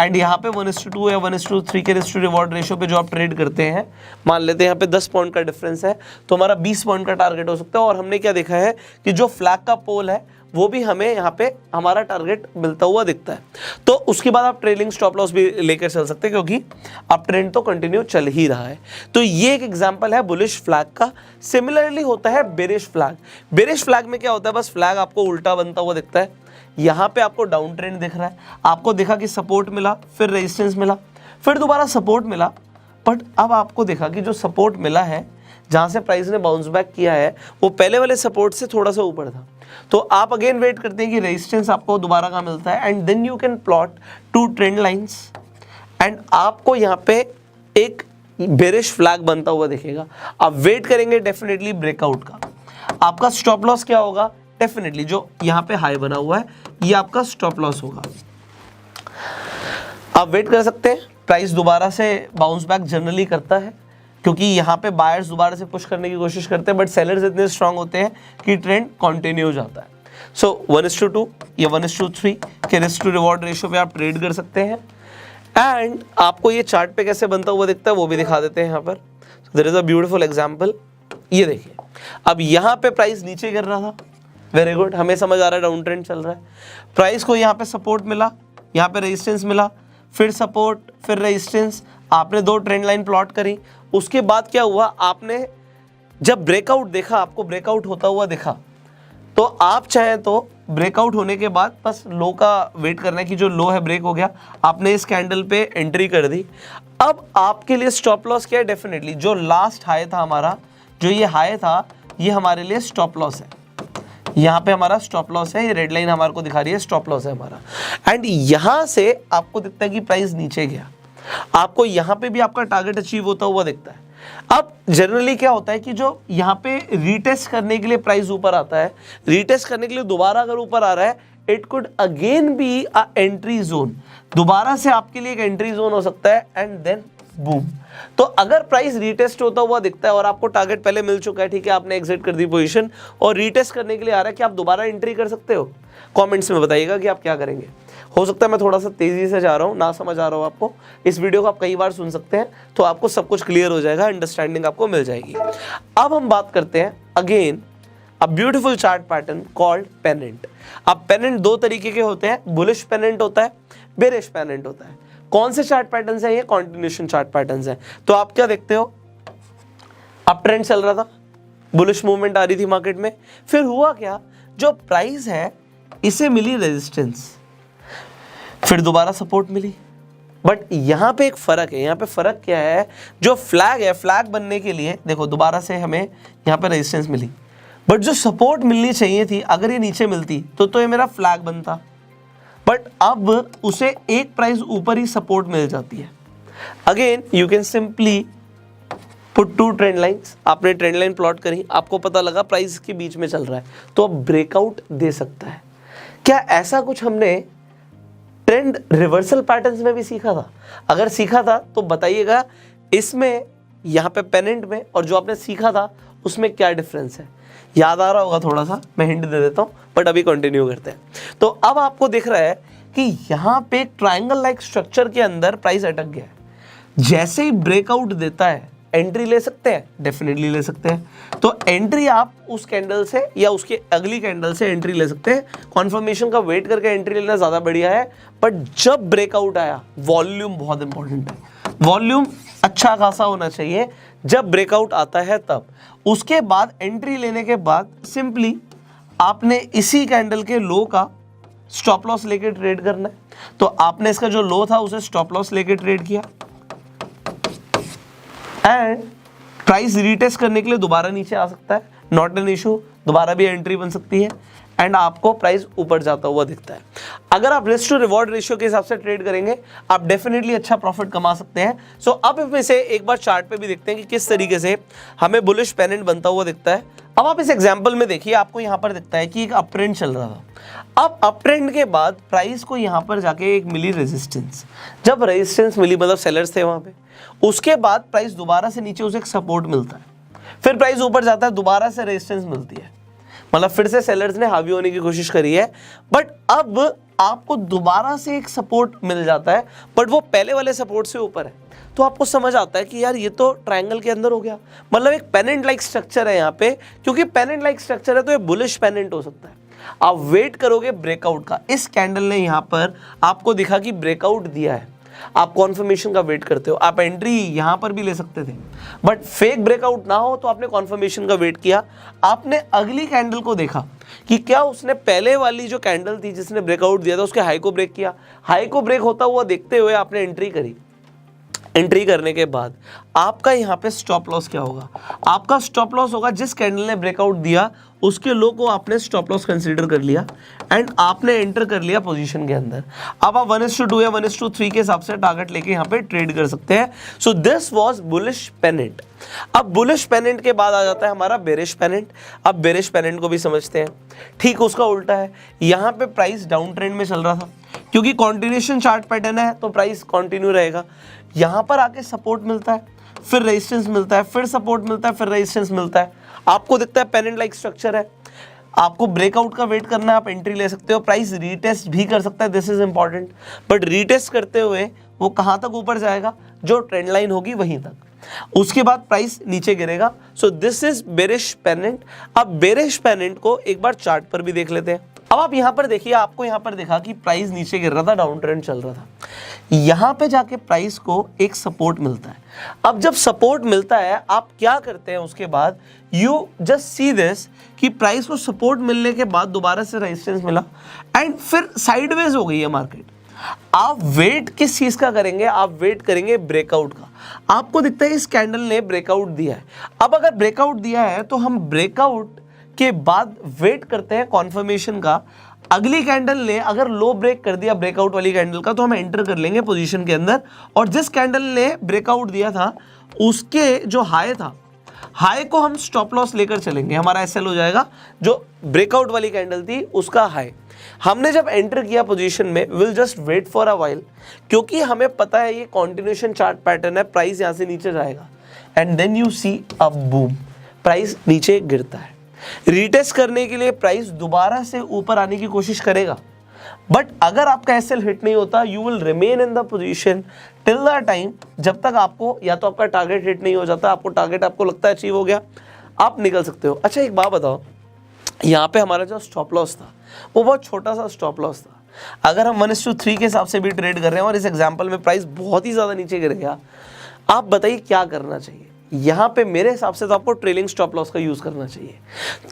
एंड यहाँ पे 1:2 या 1:3 के रिस्क टू रिवॉर्ड रेशियो पे जो आप ट्रेड करते हैं, मान लेते हैं यहाँ पे 10 पॉइंट का डिफरेंस है, तो हमारा 20 पॉइंट का टारगेट हो सकता है। और हमने क्या देखा है कि जो फ्लैग का पोल है वो भी हमें यहाँ पे हमारा टारगेट मिलता हुआ दिखता है। तो उसके बाद आप ट्रेलिंग स्टॉप लॉस भी लेकर चल सकते हैं, क्योंकि अब ट्रेंड तो कंटिन्यू चल ही रहा है। तो ये एक एग्जांपल है बुलिश फ्लैग का। सिमिलरली होता है बेरिश फ्लैग। बेरिश फ्लैग में क्या होता है, बस फ्लैग आपको उल्टा बनता हुआ दिखता है। यहाँ पे आपको डाउन ट्रेंड दिख रहा है, आपको देखा कि सपोर्ट मिला, फिर रेजिस्टेंस मिला, फिर दोबारा सपोर्ट मिला, बट अब आपको देखा कि जो सपोर्ट मिला है, जहाँ से प्राइस ने बाउंस बैक किया है, वो पहले वाले सपोर्ट से थोड़ा सा ऊपर था। तो आप अगेन वेट करते हैं कि रेजिस्टेंस आपको दोबारा कहाँ मिलता है, and then you can plot 2 trend lines and आपको यहाँ पे एक बेरिश फ्लैग बनता हुआ दिखेगा। आप वेट करेंगे डेफिनेटली ब्रेकआउट का। आपका स्टॉप लॉस क्या होगा, डेफिनेटली जो यहाँ पे हाई बना हुआ है ये आपका स्टॉप लॉस होगा। आप वेट कर सकते हैं, प्राइस दोबारा से बाउंस बैक जनरली करता है, क्योंकि यहाँ पे बायर्स दोबारा से पुश करने की कोशिश करते हैं, बट सेलर्स इतने स्ट्रांग होते हैं कि ट्रेंड कंटिन्यू हो जाता है। सो 1:2 या 1:3 के रिस्क टू रिवॉर्ड रेशियो पे आप ट्रेड कर सकते हैं। एंड आपको ये चार्ट पे कैसे बनता हुआ दिखता है वो भी दिखा देते हैं यहाँ पर। There is a beautiful example. ये देखिए, अब यहाँ पे प्राइस नीचे गिर रहा था, वेरी गुड, हमें समझ आ रहा है डाउन ट्रेंड चल रहा है। प्राइस को यहाँ पे सपोर्ट मिला, यहाँ पे रेजिस्टेंस मिला, फिर सपोर्ट, फिर रेजिस्टेंस। आपने 2 ट्रेंड लाइन प्लॉट करी। उसके बाद क्या हुआ, आपने जब ब्रेकआउट देखा, आपको ब्रेकआउट होता हुआ दिखा, तो आप चाहें तो ब्रेकआउट होने के बाद बस लो का वेट करना है कि जो लो है ब्रेक हो गया, आपने इस कैंडल पे एंट्री कर दी। अब आपके लिए स्टॉप लॉस क्या है, डेफिनेटली जो लास्ट हाई था हमारा, जो ये हाई था, ये हमारे लिए स्टॉप लॉस है। यहाँ पे हमारा स्टॉप लॉस है, ये रेड लाइन हमारे को दिखा रही है स्टॉप लॉस है हमारा। एंड यहाँ से आपको दिखता है कि प्राइस नीचे गया, आपको यहाँ पे भी आपका टारगेट अचीव होता हुआ दिखता है। अब जनरली क्या होता है कि जो यहाँ पे रीटेस्ट करने के लिए प्राइस ऊपर आता है, रीटेस्ट करने के लिए दोबारा अगर ऊपर आ रहा है, it could again be a entry zone, दोबारा से आपके लिए एक एंट्री जोन हो सकता है, एंड देन बूम। तो अगर प्राइस रीटेस्ट होता हुआ दिखता है और आपको टारगेट पहले मिल चुका है, ठीक है, आपने एग्जिट कर दी पोजीशन और रीटेस्ट करने के लिए आ रहा है, कि आप दोबारा एंट्री कर सकते हो? कमेंट्स में बताइएगा कि आप क्या करेंगे। हो सकता है मैं थोड़ा सा तेजी से जा रहा हूँ, ना समझ आ रहा हूँ आपको, इस वीडियो को आप कई बार सुन सकते हैं तो आपको सब कुछ क्लियर हो जाएगा, अंडरस्टैंडिंग आपको मिल जाएगी। अब हम बात करते हैं again a beautiful chart pattern called pennant. अब पेनेंट दो तरीके के होते हैं, बुलिश पेनेंट होता है, बेरिश पेनेंट होता है। कौन से चार्ट पैटर्न्स हैं ये? कॉन्टिन्यूशन चार्ट पैटर्न्स हैं। तो आप क्या देखते हो, अप ट्रेंड चल रहा था, बुलिश मूवमेंट आ रही थी मार्केट में, फिर हुआ क्या, जो प्राइस है इसे मिली रेजिस्टेंस, फिर दोबारा सपोर्ट मिली। बट यहां पे एक फर्क है, यहां पे फर्क क्या है, जो फ्लैग है, फ्लैग बनने के लिए देखो दोबारा से हमें यहां पे रेजिस्टेंस मिली, बट जो सपोर्ट मिलनी चाहिए थी अगर ये नीचे मिलती तो ये मेरा फ्लैग बनता, बट अब उसे एक प्राइस ऊपर ही सपोर्ट मिल जाती है। Again you can simply put two trend lines, आपने ट्रेंड लाइन प्लॉट करी, आपको पता लगा प्राइस के बीच में चल रहा है तो अब ब्रेकआउट दे सकता है। क्या ऐसा कुछ हमने ट्रेंड रिवर्सल पैटर्न्स में भी सीखा था? अगर सीखा था तो बताइएगा इसमें, यहाँ पे पेनेंट में और जो आपने सीखा था उसमें क्या डिफरेंस है? याद आ रहा होगा थोड़ा सा, मैं हिंट दे देता हूँ, बट अभी कंटिन्यू करते हैं। तो अब आपको दिख रहा है कि यहाँ पे एक ट्रायंगल लाइक स्ट्रक्चर के अंदर प्राइस अटक गया है। जैसे ही ब्रेकआउट देता है एंट्री ले सकते हैं, डेफिनेटली ले सकते हैं। तो एंट्री आप उस कैंडल से या उसके अगली कैंडल से एंट्री ले सकते हैं। कॉन्फर्मेशन का वेट करके एंट्री लेना ज़्यादा बढ़िया है, बट जब ब्रेकआउट आया, वॉल्यूम बहुत इंपॉर्टेंट है, वॉल्यूम अच्छा खासा होना चाहिए जब ब्रेकआउट आता है तब। उसके बाद एंट्री लेने के बाद सिंपली आपने इसी कैंडल के लो का स्टॉप लॉस लेके ट्रेड करना है। तो आपने इसका जो लो था उसे स्टॉप लॉस लेके ट्रेड किया एंड प्राइस रीटेस्ट करने के लिए दोबारा नीचे आ सकता है, नॉट एन इशू, दोबारा भी एंट्री बन सकती है एंड आपको प्राइस ऊपर जाता हुआ दिखता है। अगर आप रिस्क टू रिवॉर्ड रेशियो के हिसाब से ट्रेड करेंगे आप डेफिनेटली अच्छा प्रॉफिट कमा सकते हैं। सो अब इसमें से एक बार चार्ट पे भी देखते हैं कि किस तरीके से हमें बुलिश पेनेंट बनता हुआ दिखता है। अब आप इस एग्जांपल में देखिए, आपको यहाँ पर दिखता है कि एक अप ट्रेंड चल रहा था। अब अप ट्रेंड के बाद प्राइस को यहाँ पर जाके एक मिली रेजिस्टेंस, जब रेजिस्टेंस मिली मतलब सेलर्स थे वहाँ पे, उसके बाद प्राइस दोबारा से नीचे उसे एक सपोर्ट मिलता है, फिर प्राइस ऊपर जाता है, दोबारा से रेजिस्टेंस मिलती है, मतलब फिर से सेलर्स ने हावी होने की कोशिश करी है, बट अब आपको दोबारा से एक सपोर्ट मिल जाता है, बट वो पहले वाले सपोर्ट से ऊपर है। तो आपको समझ आता है कि यार ये तो ट्रायंगल के अंदर हो गया, मतलब एक पेनेंट लाइक स्ट्रक्चर है यहाँ पे। क्योंकि पेनेंट लाइक स्ट्रक्चर है तो ये बुलिश पेनेंट हो सकता है। आप वेट करोगे ब्रेकआउट का, इस कैंडल ने यहाँ पर आपको दिखा कि ब्रेकआउट दिया है, आप कॉन्फर्मेशन का वेट करते हो, आप एंट्री यहां पर भी ले सकते थे, बट फेक ब्रेकआउट ना हो तो आपने कॉन्फर्मेशन का वेट किया। आपने अगली कैंडल को देखा कि क्या उसने पहले वाली जो कैंडल थी जिसने ब्रेकआउट दिया था उसके हाई को ब्रेक किया, हाई को ब्रेक होता हुआ देखते हुए आपने एंट्री करी। एंट्री करने के बाद आपका यहाँ पे स्टॉप लॉस क्या होगा? आपका स्टॉप लॉस होगा जिस कैंडल ने ब्रेकआउट दिया उसके लो को आपने स्टॉप लॉस कंसीडर कर लिया एंड आपने एंटर कर लिया पोजीशन के अंदर। अब आप 1:2 या 1:3 के हिसाब से टारगेट लेके यहाँ पे ट्रेड कर सकते हैं। So this was bullish pennant. अब बुलिश पेनेंट के बाद आ जाता है हमारा बेरिश पेनेंट। अब बेरिश पेनेंट को भी समझते हैं, ठीक उसका उल्टा है। यहाँ पे प्राइस डाउन ट्रेंड में चल रहा था, क्योंकि कॉन्टिन्यूशन चार्ट पैटर्न है तो प्राइस कंटिन्यू रहेगा। यहाँ पर आके सपोर्ट मिलता है, फिर रेजिस्टेंस मिलता है, फिर सपोर्ट मिलता है, फिर रेजिस्टेंस मिलता है। आपको दिखता है पेनेंट लाइक स्ट्रक्चर है, आपको ब्रेकआउट का वेट करना है, आप एंट्री ले सकते हो, प्राइस रीटेस्ट भी कर सकता है, this is important. But retest करते हुए वो कहाँ तक ऊपर जाएगा? जो ट्रेंड लाइन होगी वहीं तक, उसके बाद प्राइस नीचे गिरेगा। So this is bearish pennant. अब बेरिश पेनेंट को एक बार चार्ट पर भी देख लेते हैं। अब आप यहाँ पर देखिए, आपको यहाँ पर देखा कि प्राइस नीचे गिर रहा था, डाउन ट्रेंड चल रहा था, यहाँ पे जाके प्राइस को एक सपोर्ट मिलता है। अब जब सपोर्ट मिलता है आप क्या करते हैं उसके बाद? यू जस्ट सी दिस कि प्राइस को सपोर्ट मिलने के बाद दोबारा से रेजिस्टेंस मिला एंड फिर साइडवेज हो गई है मार्केट। आप वेट किस चीज का करेंगे? आप वेट करेंगे ब्रेकआउट का। आपको दिखता है इस कैंडल ने ब्रेकआउट दिया है। अब अगर ब्रेकआउट दिया है तो हम ब्रेकआउट के बाद वेट करते हैं कॉन्फर्मेशन का। अगली कैंडल ने अगर लो ब्रेक कर दिया ब्रेकआउट वाली कैंडल का तो हम एंटर कर लेंगे पोजीशन के अंदर, और जिस कैंडल ने ब्रेकआउट दिया था उसके जो हाई था, हाई को हम स्टॉप लॉस लेकर चलेंगे, हमारा एसएल हो जाएगा। जो ब्रेकआउट वाली कैंडल थी उसका हाई हमने जब एंटर किया पोजीशन में, will just wait for a while, क्योंकि हमें पता है ये कॉन्टिन्यूशन चार्ट पैटर्न है, प्राइस यहाँ से नीचे जाएगा and then you see a boom, price नीचे गिरता है। रीटेस्ट करने के लिए प्राइस दोबारा से ऊपर आने की कोशिश करेगा, बट अगर आपका एसएल हिट नहीं होता, you will remain in the position till the time जब तक आपको या तो आपका टारगेट हिट नहीं हो जाता, आपको टारगेट आपको लगता है अचीव हो गया, आप निकल सकते हो। अच्छा एक बात बताओ, यहाँ पे हमारा जो स्टॉप लॉस था वो बहुत छोटा सा स्टॉप लॉस था। अगर हम 1:3 के हिसाब से भी ट्रेड कर रहे हैं और इस एग्जांपल में प्राइस बहुत ही ज़्यादा नीचे गिर गया, आप बताइए क्या करना चाहिए। यहाँ पे मेरे हिसाब से तो आपको ट्रेलिंग स्टॉप लॉस का यूज़ करना चाहिए।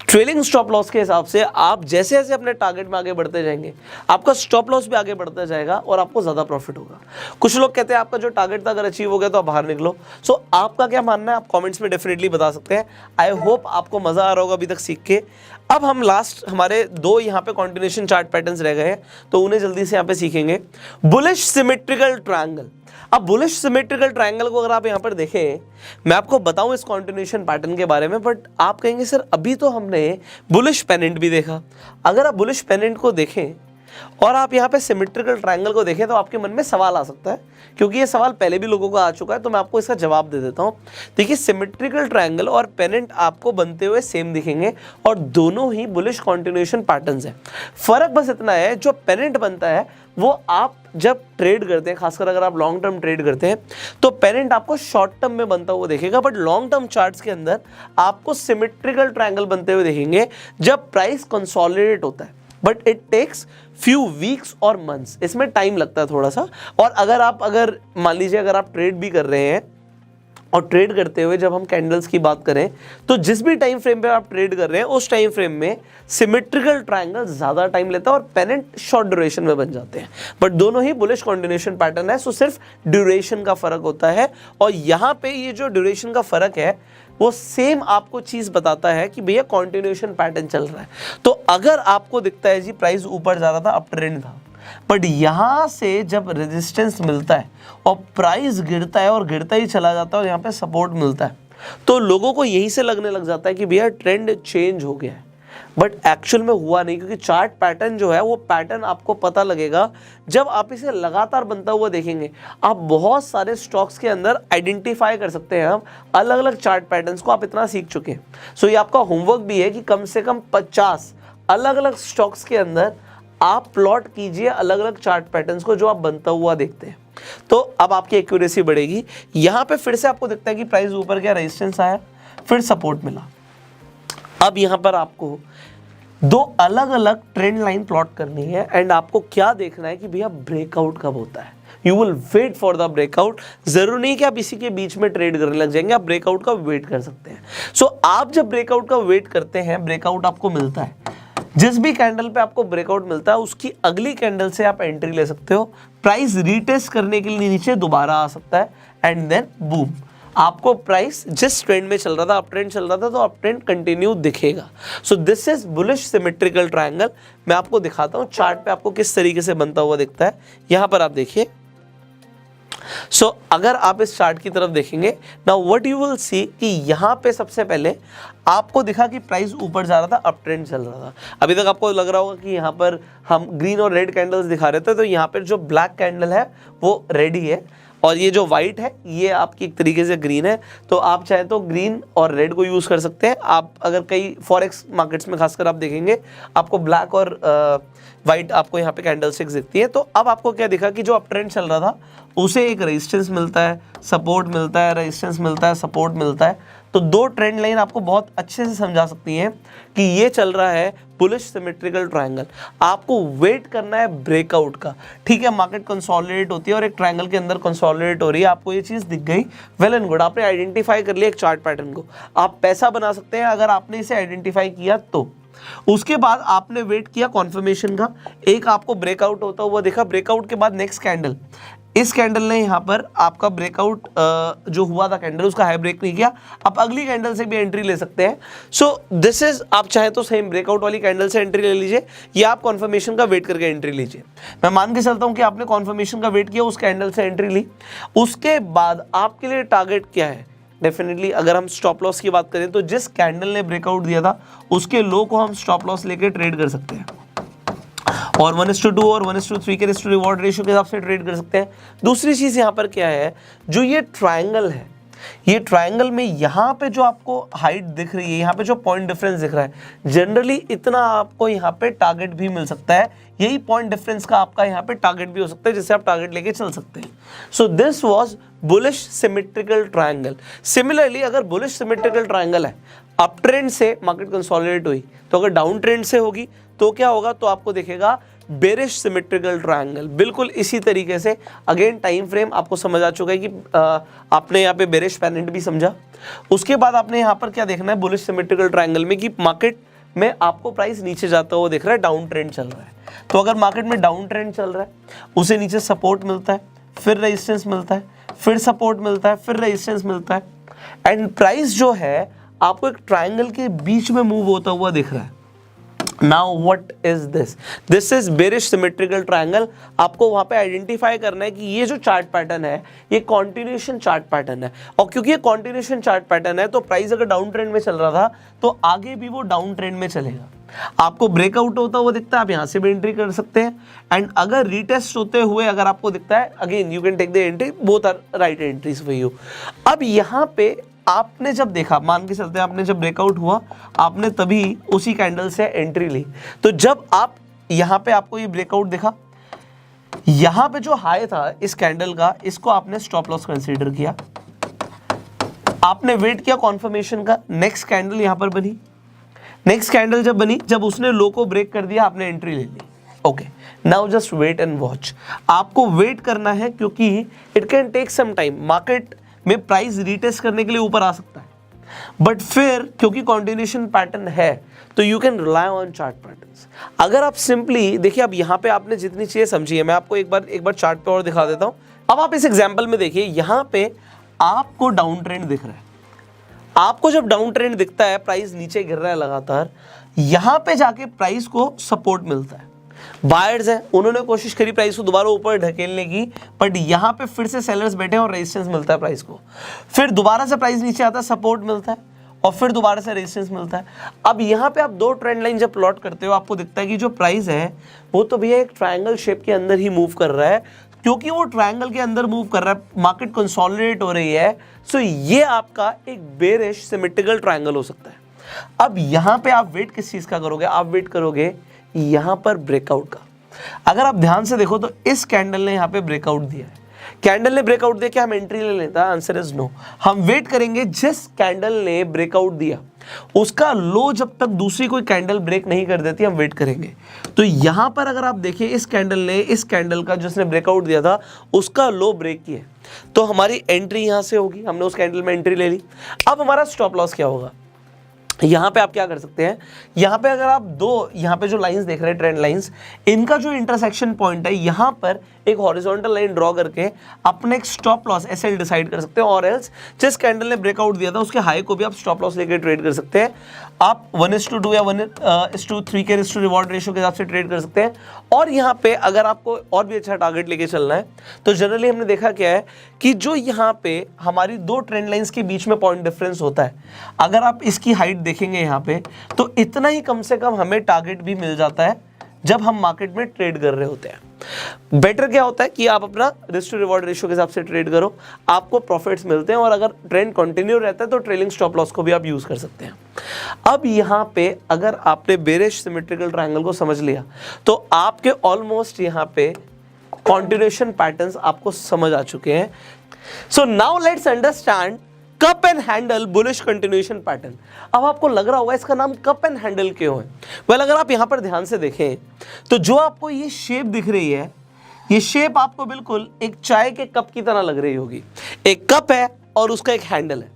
ट्रेलिंग स्टॉप लॉस के हिसाब से आप जैसे जैसे अपने टारगेट में आगे बढ़ते जाएंगे, आपका स्टॉप लॉस भी आगे बढ़ता जाएगा और आपको ज़्यादा प्रॉफिट होगा। कुछ लोग कहते हैं आपका जो टारगेट था अगर अचीव हो गया तो आप बाहर निकलो। सो आपका क्या मानना है, आप कॉमेंट्स में डेफिनेटली बता सकते हैं। आई होप आपको मज़ा आ रहा होगा अभी तक सीख के। अब हम लास्ट हमारे 2 यहाँ पे कॉन्टिन्यूएशन चार्ट पैटर्न्स रह गए हैं, तो उन्हें जल्दी से यहाँ पे सीखेंगे। Bullish symmetrical triangle. अब बुलिश सिमेट्रिकल ट्रायंगल को अगर आप यहाँ पर देखें, मैं आपको बताऊं इस कॉन्टिन्यूएशन पैटर्न के बारे में, बट आप कहेंगे सर अभी तो हमने बुलिश पेनेंट भी देखा। अगर आप बुलिश पेनेंट को देखें और आप यहाँ पे सिमेट्रिकल ट्रायंगल को देखें तो आपके मन में सवाल आ सकता है, क्योंकि ये सवाल पहले भी लोगों का आ चुका है, तो मैं आपको इसका जवाब दे देता हूँ। देखिए सिमेट्रिकल ट्रायंगल और पेनेंट आपको बनते हुए सेम दिखेंगे और दोनों ही बुलिश कॉन्टिन्यूएशन पैटर्न्स हैं। फर्क बस इतना है, जो पेनेंट बनता है वो आप जब ट्रेड करते हैं, खासकर अगर आप लॉन्ग टर्म ट्रेड करते हैं, तो पेनेंट आपको शॉर्ट टर्म में बनता हुआ देखेगा, बट लॉन्ग टर्म चार्ट्स के अंदर आपको सिमेट्रिकल ट्रायंगल बनते हुए देखेंगे जब प्राइस कंसोलिडेट होता है, but it takes few weeks or months, इसमें टाइम लगता है थोड़ा सा। और अगर मान लीजिए अगर आप ट्रेड भी कर रहे हैं और ट्रेड करते हुए जब हम कैंडल्स की बात करें, तो जिस भी टाइम फ्रेम पे आप ट्रेड कर रहे हैं उस टाइम फ्रेम में सिमेट्रिकल ट्रायंगल ज़्यादा टाइम लेता है और पेनेंट शॉर्ट ड्यूरेशन में बन जाते हैं, बट दोनों ही बुलिश कॉन्टिन्यूएशन पैटर्न है। सो सिर्फ ड्यूरेशन का फर्क होता है, और यहाँ पे ये जो ड्यूरेशन का फर्क है वो सेम आपको चीज़ बताता है कि भैया कॉन्टिन्यूएशन पैटर्न चल रहा है। तो अगर आपको दिखता है जी प्राइस ऊपर जा रहा था, अप ट्रेंड था, बट यहाँ से जब रेजिस्टेंस मिलता है और प्राइस गिरता है और गिरता ही चला जाता है और यहाँ पे सपोर्ट मिलता है, तो लोगों को यहीं से लगने लग जाता है कि भैया ट्रेंड चेंज हो गया है, बट एक्चुअल में हुआ नहीं। क्योंकि चार्ट पैटर्न जो है वो पैटर्न आपको पता लगेगा जब आप इसे लगातार बनता हुआ देखेंगे। आप बहुत सारे स्टॉक्स के अंदर आइडेंटिफाई कर सकते हैं, हम अलग अलग चार्ट पैटर्न्स को आप इतना सीख चुके हैं। सो ये आपका होमवर्क भी है कि कम से कम 50 अलग अलग स्टॉक्स के अंदर आप प्लॉट कीजिए अलग अलग चार्ट पैटर्न्स को जो आप बनता हुआ देखते हैं, तो अब आपकी एक्यूरेसी बढ़ेगी। यहाँ पे फिर से आपको दिखता है कि प्राइस ऊपर गया, रेजिस्टेंस आया, फिर सपोर्ट मिला। अब यहाँ पर आपको 2 अलग अलग ट्रेंड लाइन प्लॉट करनी है एंड आपको क्या देखना है कि भैया ब्रेकआउट कब होता है। You will wait for the breakout. जरूर नहीं कि आप इसी के बीच में ट्रेड करने लग जाएंगे, आप ब्रेकआउट का वेट कर सकते हैं। सो आप जब ब्रेकआउट का वेट करते हैं, ब्रेकआउट आपको मिलता है, जिस भी कैंडल पे आपको ब्रेकआउट मिलता है उसकी अगली कैंडल से आप एंट्री ले सकते हो। प्राइस रीटेस्ट करने के लिए नीचे दोबारा आ सकता है एंड देन बूम, आपको प्राइस जिस ट्रेंड में चल रहा था, अप ट्रेंड चल रहा था, तो अप ट्रेंड कंटिन्यू दिखेगा। So this is bullish symmetrical triangle. मैं आपको दिखाता हूं चार्ट पे आपको किस तरीके से बनता हुआ दिखता है। यहां पर आप देखिए। सो अगर आप इस चार्ट की तरफ देखेंगे, now what you will see कि यहाँ पे सबसे पहले आपको दिखा कि प्राइस ऊपर जा रहा था, अप ट्रेंड चल रहा था। अभी तक आपको लग रहा होगा कि यहाँ पर हम ग्रीन और रेड कैंडल्स दिखा रहे थे, तो यहाँ पर जो ब्लैक कैंडल है वो रेड ही है और ये जो वाइट है ये आपकी एक तरीके से ग्रीन है। तो आप चाहे तो ग्रीन और रेड को यूज़ कर सकते हैं। आप अगर कई फॉरेक्स मार्केट्स में खासकर आप देखेंगे आपको ब्लैक और वाइट आपको यहाँ पे कैंडल स्टिक्स दिखती है। तो अब आपको क्या दिखा कि जो अप ट्रेंड चल रहा था उसे एक रेजिस्टेंस मिलता है, सपोर्ट मिलता है, रेजिस्टेंस मिलता है, सपोर्ट मिलता है। तो 2 ट्रेंड लाइन आपको बहुत अच्छे से समझा सकती हैं कि ये चल रहा है बुलिश सिमेट्रिकल ट्रायंगल। आपको वेट करना है ब्रेकआउट का। ठीक है, मार्केट कंसोलिडेट होती है और एक ट्रायंगल के अंदर कंसोलिडेट हो रही है, आपको ये चीज़ दिख गई, वेल एंड गुड, आपने आइडेंटिफाई कर लिया एक चार्ट पैटर्न को। आप पैसा बना सकते हैं अगर आपने इसे आइडेंटिफाई किया तो। उसके बाद आपने वेट किया कॉन्फर्मेशन का, एक आपको ब्रेकआउट होता हुआ देखा, ब्रेकआउट के बाद नेक्स्ट कैंडल, इस कैंडल ने यहाँ पर आपका ब्रेकआउट जो हुआ था कैंडल उसका हाई ब्रेक नहीं किया, आप अगली कैंडल से भी एंट्री ले सकते हैं। सो दिस इज, आप चाहे तो सेम ब्रेकआउट वाली कैंडल से एंट्री ले लीजिए या आप कॉन्फर्मेशन का वेट करके एंट्री लीजिए। मैं मान के चलता हूँ कि आपने कॉन्फर्मेशन का वेट किया, उस कैंडल से एंट्री ली, उसके बाद आपके लिए टारगेट क्या है। डेफिनेटली अगर हम स्टॉप लॉस की बात करें तो जिस कैंडल ने ब्रेकआउट दिया था उसके लो को हम स्टॉप लॉस लेके ट्रेड कर सकते हैं और 1:2 और 1:3 के रिस्क टू रिवॉर्ड रेशियो के हिसाब से ट्रेड कर सकते हैं। दूसरी चीज़ यहाँ पर क्या है, जो ये ट्रायंगल है ये ट्रायंगल में यहाँ पे जो आपको हाइट दिख रही है, यहाँ पे जो पॉइंट डिफरेंस दिख रहा है, जनरली इतना आपको यहाँ पे टारगेट भी मिल सकता है, यही पॉइंट डिफरेंस का आपका यहाँ पे टारगेट भी हो सकता है, जिससे आप टारगेट लेके चल सकते हैं। So this was bullish symmetrical triangle. Similarly अगर बुलिश सिमेट्रिकल ट्रायंगल है, अप ट्रेंड से मार्केट कंसोलिडेट हुई, तो अगर डाउन ट्रेंड से होगी तो क्या होगा, तो आपको दिखेगा बेरिश सिमेट्रिकल ट्रायंगल। बिल्कुल इसी तरीके से अगेन टाइम फ्रेम आपको समझ आ चुका है कि आपने यहाँ पे बेरिश पेंडेंट भी समझा। उसके बाद आपने यहाँ पर क्या देखना है बुलिश सिमेट्रिकल ट्रायंगल में, कि मार्केट में आपको प्राइस नीचे जाता हुआ दिख रहा है, डाउन ट्रेंड चल रहा है। तो अगर मार्केट में डाउन ट्रेंड चल रहा है, उसे नीचे सपोर्ट मिलता है, फिर रेजिस्टेंस मिलता है, फिर सपोर्ट मिलता है, फिर रेजिस्टेंस मिलता है, एंड प्राइस जो है आपको एक ट्रायंगल के बीच में मूव होता हुआ दिख रहा है। Now what is this? This is bearish symmetrical triangle. आपको वहां पे आइडेंटिफाई करना है कि ये जो चार्ट पैटर्न है ये कॉन्टिन्यूएशन चार्ट पैटर्न है, और क्योंकि ये कॉन्टिन्यूएशन चार्ट पैटर्न है तो प्राइस अगर डाउन ट्रेंड में चल रहा था तो आगे भी वो डाउन ट्रेंड में चलेगा। आपको ब्रेकआउट होता हुआ दिखता है, आप यहां से भी एंट्री कर सकते हैं, एंड अगर रीटेस्ट होते हुए अगर आपको दिखता है, again you can take the entry, both are right entries for you. अब यहाँ पे आपने जब देखा, मान के चलते हैं आपने जब ब्रेकआउट हुआ, आपने तभी उसी कैंडल से एंट्री ली, तो जब आप यहाँ पे आपको ये ब्रेकआउट दिखा, यहाँ पे जो हाई था इस कैंडल का, इसको आपने स्टॉप लॉस कंसीडर किया, आपने वेट किया कॉन्फर्मेशन का, नेक्स्ट कैंडल यहाँ पर बनी, नेक्स्ट कैंडल जब बनी, जब उसने लो को ब्रेक कर दिया, आपने एंट्री ले ली। Okay, now just wait and watch. आपको वेट करना है क्योंकि it can take some time, market में प्राइस रीटेस्ट करने के लिए ऊपर आ सकता है, बट फिर क्योंकि कॉन्टिन्यूएशन पैटर्न है तो you can rely on chart patterns. अगर आप सिंपली देखिए, अब यहाँ पे आपने जितनी चीजें समझी है, मैं आपको एक बार चार्ट पे और दिखा देता हूँ। अब आप इस एग्जांपल में देखिए, यहाँ पे आपको डाउन ट्रेंड दिख रहा है, आपको जब डाउन ट्रेंड दिखता है, प्राइस नीचे गिर रहा है लगातार, यहाँ पे जाके प्राइस को सपोर्ट मिलता है। बायर्स हैं, उन्होंने कोशिश करी प्राइस को दोबारा ऊपर ढकेलने की, बट यहाँ पे फिर से सेलर्स बैठे हैं और रेजिस्टेंस मिलता है प्राइस को, फिर दोबारा से प्राइस नीचे आता है, सपोर्ट मिलता है, और फिर दोबारा से रेजिस्टेंस मिलता है। अब यहाँ पे आप दो ट्रेंड लाइन जब प्लॉट करते हो, आपको दिखता है कि जो प्राइस है वो तो भैया एक ट्रायंगल शेप के अंदर ही मूव कर रहा है। क्योंकि वो ट्रायंगल के अंदर मूव कर रहा है, मार्केट कंसोलिडेट हो रही है, सो ये आपका एक बेरिश सिमेट्रिकल ट्रायंगल हो सकता है। अब यहाँ पे आप वेट किस चीज का करोगे? आप वेट करोगे यहाँ पर ब्रेकआउट का। अगर आप ध्यान से देखो तो इस कैंडल ने यहाँ पे ब्रेकआउट दिया है, कैंडल ने ब्रेकआउट दिया, क्या हम एंट्री ले लेता? Answer is no. हम वेट करेंगे, जिस कैंडल ने ब्रेकआउट दिया उसका लो जब तक दूसरी कोई कैंडल ब्रेक नहीं कर देती, हम वेट करेंगे। तो यहां पर अगर आप देखिए, इस कैंडल ने, इस कैंडल का जिसने ब्रेकआउट दिया था उसका लो ब्रेक किया, तो हमारी एंट्री यहां से होगी, हमने उस कैंडल में एंट्री ले ली। अब हमारा स्टॉप लॉस क्या होगा? यहाँ पे आप क्या कर सकते हैं, यहाँ पे अगर आप दो, यहाँ पे जो लाइंस देख रहे हैं ट्रेंड लाइंस, इनका जो इंटरसेक्शन पॉइंट है, यहाँ पर एक हॉरिजॉन्टल लाइन ड्रॉ करके अपने एक स्टॉप लॉस एसएल डिसाइड कर सकते हैं, और एल्स जिस कैंडल ने ब्रेकआउट दिया था उसके हाई को भी आप स्टॉप लॉस लेकर ट्रेड कर सकते हैं। आप 1:2 या 1:3 के रिस्क टू रिवॉर्ड रेशियो के हिसाब से ट्रेड कर सकते हैं। और यहाँ पे अगर आपको और भी अच्छा टारगेट लेके चलना है तो जनरली हमने देखा क्या है कि जो यहाँ पे हमारी दो ट्रेंड लाइंस के बीच में पॉइंट डिफरेंस होता है, अगर आप इसकी हाइट देखेंगे यहाँ पे, तो इतना ही कम से कम हमें टारगेट भी मिल जाता है जब हम मार्केट में ट्रेड कर रहे होते हैं। बेटर क्या होता है कि आप अपना रिस्क टू रिवॉर्ड रेशियो के हिसाब से ट्रेड करो, आपको प्रॉफिट्स मिलते हैं, और अगर ट्रेंड कंटिन्यू रहता है तो ट्रेलिंग स्टॉप लॉस को भी आप यूज कर सकते हैं। अब यहाँ पे अगर आपने बेरिश सिमेट्रिकल ट्रायंगल को समझ लिया तो आपके ऑलमोस्ट यहाँ पे कंटिन्यूएशन पैटर्न्स आपको समझ आ चुके हैं। So now let's understand cup and handle bullish continuation pattern. अब आपको लग रहा होगा इसका नाम कप एंड हैंडल क्यों है? वेल, अगर आप यहां पर ध्यान से देखें तो जो आपको ये शेप दिख रही है, ये शेप आपको बिल्कुल एक चाय के कप की तरह लग रही होगी। एक कप है और उसका एक हैंडल है,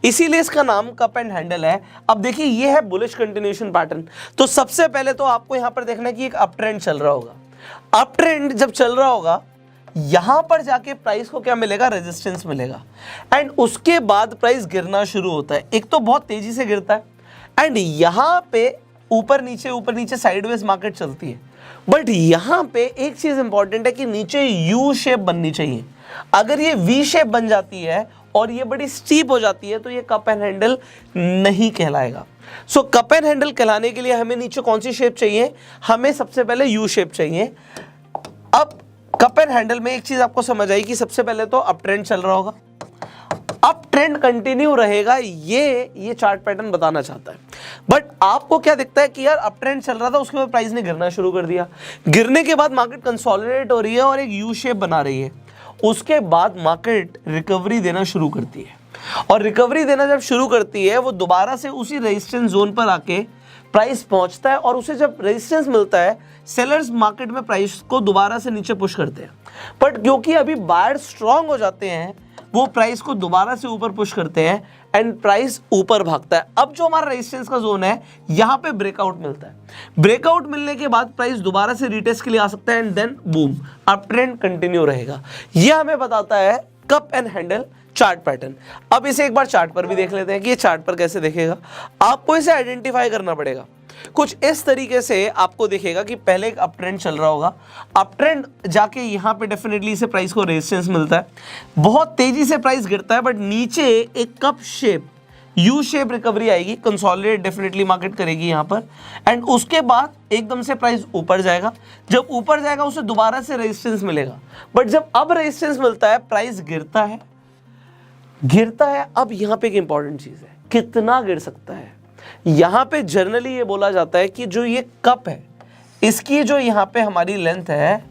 इसीलिए इसका नाम कप एंड हैंडल है। अब देखिए, ये है बुलिश कंटिन्यूएशन पैटर्न। तो सबसे पहले तो आपको यहां पर देखना है कि एक अप ट्रेंड चल रहा होगा। अप ट्रेंड जब चल रहा होगा, यहां पर जाके प्राइस को क्या मिलेगा? रेजिस्टेंस मिलेगा, एंड उसके बाद प्राइस गिरना शुरू होता है। एक तो बहुत तेजी से गिरता है, एंड यहां पे ऊपर नीचे साइडवेज मार्केट चलती है। बट यहां पे एक चीज इंपॉर्टेंट है कि नीचे यू शेप बननी चाहिए। अगर ये वी शेप बन जाती है और ये बड़ी स्टीप हो जाती है तो ये कप एंड हैंडल नहीं कहलाएगा। सो कप एंड हैंडल कहलाने के लिए हमें नीचे कौन सी शेप चाहिए? हमें सबसे पहले यू शेप चाहिए। अब कप एंड हैंडल में एक चीज आपको समझ आई कि सबसे पहले तो अप ट्रेंड चल रहा होगा, अब ट्रेंड कंटिन्यू रहेगा, ये चार्ट पैटर्न बताना चाहता है। बट आपको क्या दिखता है कि यार अप ट्रेंड चल रहा था, उसके बाद प्राइस ने गिरना शुरू कर दिया, गिरने के बाद मार्केट कंसोलिडेट हो रही है और एक यू शेप बना रही है, उसके बाद मार्केट रिकवरी देना शुरू करती है, और रिकवरी देना जब शुरू करती है वो दोबारा से उसी रेजिस्टेंस जोन पर आके प्राइस पहुंचता है, और उसे जब रेजिस्टेंस मिलता है सेलर्स मार्केट में प्राइस को दोबारा से नीचे पुश करते हैं। बट क्योंकि अभी बायर स्ट्रांग हो जाते हैं, वो प्राइस को दोबारा से ऊपर पुश करते हैं एंड प्राइस ऊपर भागता है। अब जो हमारा रेजिस्टेंस का जोन है, यहां पे ब्रेकआउट मिलता है, ब्रेकआउट मिलने के बाद प्राइस दोबारा से रीटेस्ट के लिए आ सकता है and then boom, up trend continue रहेगा। यह हमें बताता है cup and handle chart pattern. अब इसे एक बार चार्ट पर भी देख लेते हैं कि ये चार्ट पर कैसे दिखेगा। आपको इसे आइडेंटिफाई करना पड़ेगा। कुछ इस तरीके से आपको दिखेगा कि पहले एक अप ट्रेंड चल रहा होगा, अप ट्रेंड जाके यहाँ पे डेफिनेटली इसे प्राइस को रेजिस्टेंस मिलता है, बहुत तेजी से प्राइस गिरता है, बट नीचे एक cup shape U shape recovery आएगी, कंसोलिडेट डेफिनेटली मार्केट करेगी यहाँ पर, एंड उसके बाद एकदम से प्राइस ऊपर जाएगा। जब ऊपर जाएगा उसे दोबारा से रेजिस्टेंस मिलेगा, बट जब अब रेजिस्टेंस मिलता है प्राइस गिरता है। अब यहाँ पे एक इंपॉर्टेंट चीज है, कितना गिर सकता है। यहाँ पे जनरली ये बोला जाता है कि जो ये कप है, इसकी जो यहाँ पे हमारी लेंथ है,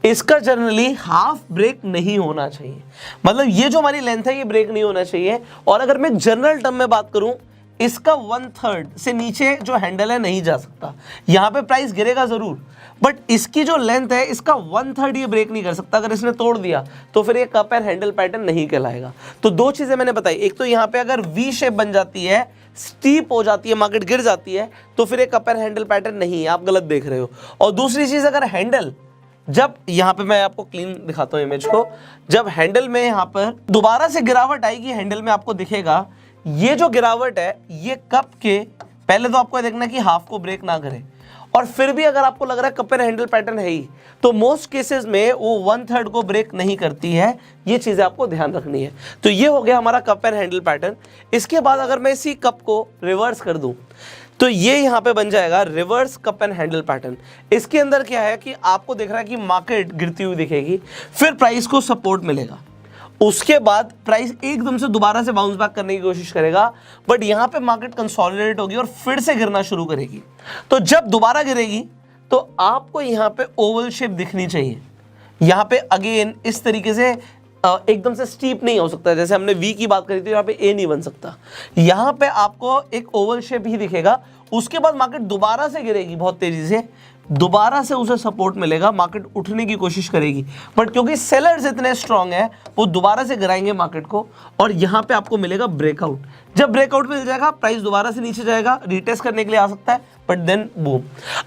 इसका जनरली हाफ ब्रेक नहीं होना चाहिए। मतलब ये जो हमारी लेंथ है ये ब्रेक नहीं होना चाहिए। और अगर मैं जनरल टर्म में बात करूं, इसका 1/3 से नीचे जो हैंडल है नहीं जा सकता। यहाँ पे प्राइस गिरेगा जरूर, बट इसकी जो लेंथ है इसका 1/3 ये ब्रेक नहीं कर सकता। अगर इसने तोड़ दिया तो फिर ये कप एंड हैंडल पैटर्न नहीं कहलाएगा। तो दो चीजें मैंने बताई, एक तो यहाँ पे अगर वी शेप बन जाती है, स्टीप हो जाती है, मार्केट गिर जाती है, तो फिर एक कप एंड हैंडल पैटर्न नहीं है, आप गलत देख रहे हो। और दूसरी चीज, अगर हैंडल, जब यहाँ पे मैं आपको क्लीन दिखाता हूँ इमेज को, जब हैंडल में यहाँ पर दोबारा से गिरावट आएगी, हैंडल में आपको दिखेगा ये जो गिरावट है ये कप के, पहले तो आपको देखना कि हाफ को ब्रेक ना करे, और फिर भी अगर आपको लग रहा है कप एंड हैंडल पैटर्न है ही, तो मोस्ट केसेस में वो 1/3 को ब्रेक नहीं करती है। ये चीजें आपको ध्यान रखनी है। तो ये हो गया हमारा कप एंड हैंडल पैटर्न। इसके बाद अगर मैं इसी कप को रिवर्स कर दूं, तो ये यहाँ पे बन जाएगा reverse cup and handle pattern. इसके अंदर क्या है कि आपको दिख रहा है कि मार्केट गिरती हुई दिखेगी, फिर प्राइस को सपोर्ट मिलेगा, उसके बाद प्राइस एकदम से दोबारा से बाउंस बैक करने की कोशिश करेगा, बट यहाँ पे मार्केट कंसोलिडेट होगी और फिर से गिरना शुरू करेगी। तो जब दोबारा गिरेगी तो आपको यहाँ पे ओवल शेप दिखनी चाहिए। यहाँ पे अगेन इस तरीके से एकदम से स्टीप नहीं हो सकता, जैसे हमने वी की बात करी थी, यहाँ पे ए नहीं बन सकता। यहाँ पे आपको एक ओवल शेप ही दिखेगा। उसके बाद मार्केट दोबारा से गिरेगी बहुत तेजी से, दोबारा से उसे सपोर्ट मिलेगा, मार्केट उठने की कोशिश करेगी, बट क्योंकि सेलर्स इतने स्ट्रांग है वो दोबारा से गिराएंगे मार्केट को, और यहाँ पे आपको मिलेगा ब्रेकआउट। जब ब्रेकआउट मिल जाएगा प्राइस दोबारा से नीचे जाएगा, रीटेस्ट करने के लिए आ सकता है, बट देन बूम।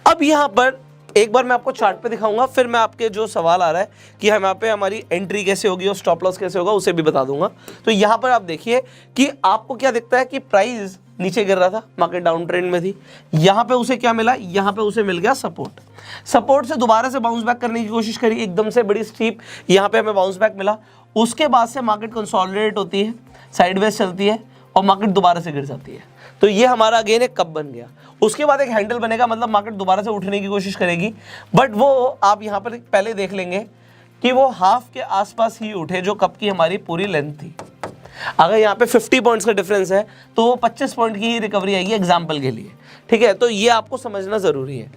अब यहाँ पर एक बार मैं आपको चार्ट पे दिखाऊंगा, फिर मैं आपके जो सवाल आ रहा है कि यहाँ पे हमारी एंट्री कैसे होगी और स्टॉप लॉस कैसे होगा, उसे भी बता दूंगा। तो यहाँ पर आप देखिए कि आपको क्या दिखता है कि प्राइस नीचे गिर रहा था, मार्केट डाउन ट्रेंड में थी, यहाँ पे उसे क्या मिला, यहाँ पे उसे मिल गया सपोर्ट। सपोर्ट से दोबारा से बाउंस बैक करने की कोशिश करी, एकदम से बड़ी स्टीप यहाँ पे हमें बाउंस बैक मिला। उसके बाद से मार्केट कंसोलिडेट होती है, साइडवेज चलती है और मार्केट दोबारा से गिर जाती है। तो ये हमारा अगेन एक कप बन गया। उसके बाद एक हैंडल बनेगा, मतलब मार्केट दोबारा से उठने की कोशिश करेगी, बट वो आप यहाँ पर पहले देख लेंगे कि वो हाफ के आसपास ही उठे जो कप की हमारी पूरी लेंथ थी। अगर यहाँ पे 50 पॉइंट्स का डिफरेंस है तो वो 25 पॉइंट की ही रिकवरी आएगी एग्जाम्पल के लिए, ठीक है। तो ये आपको समझना जरूरी है।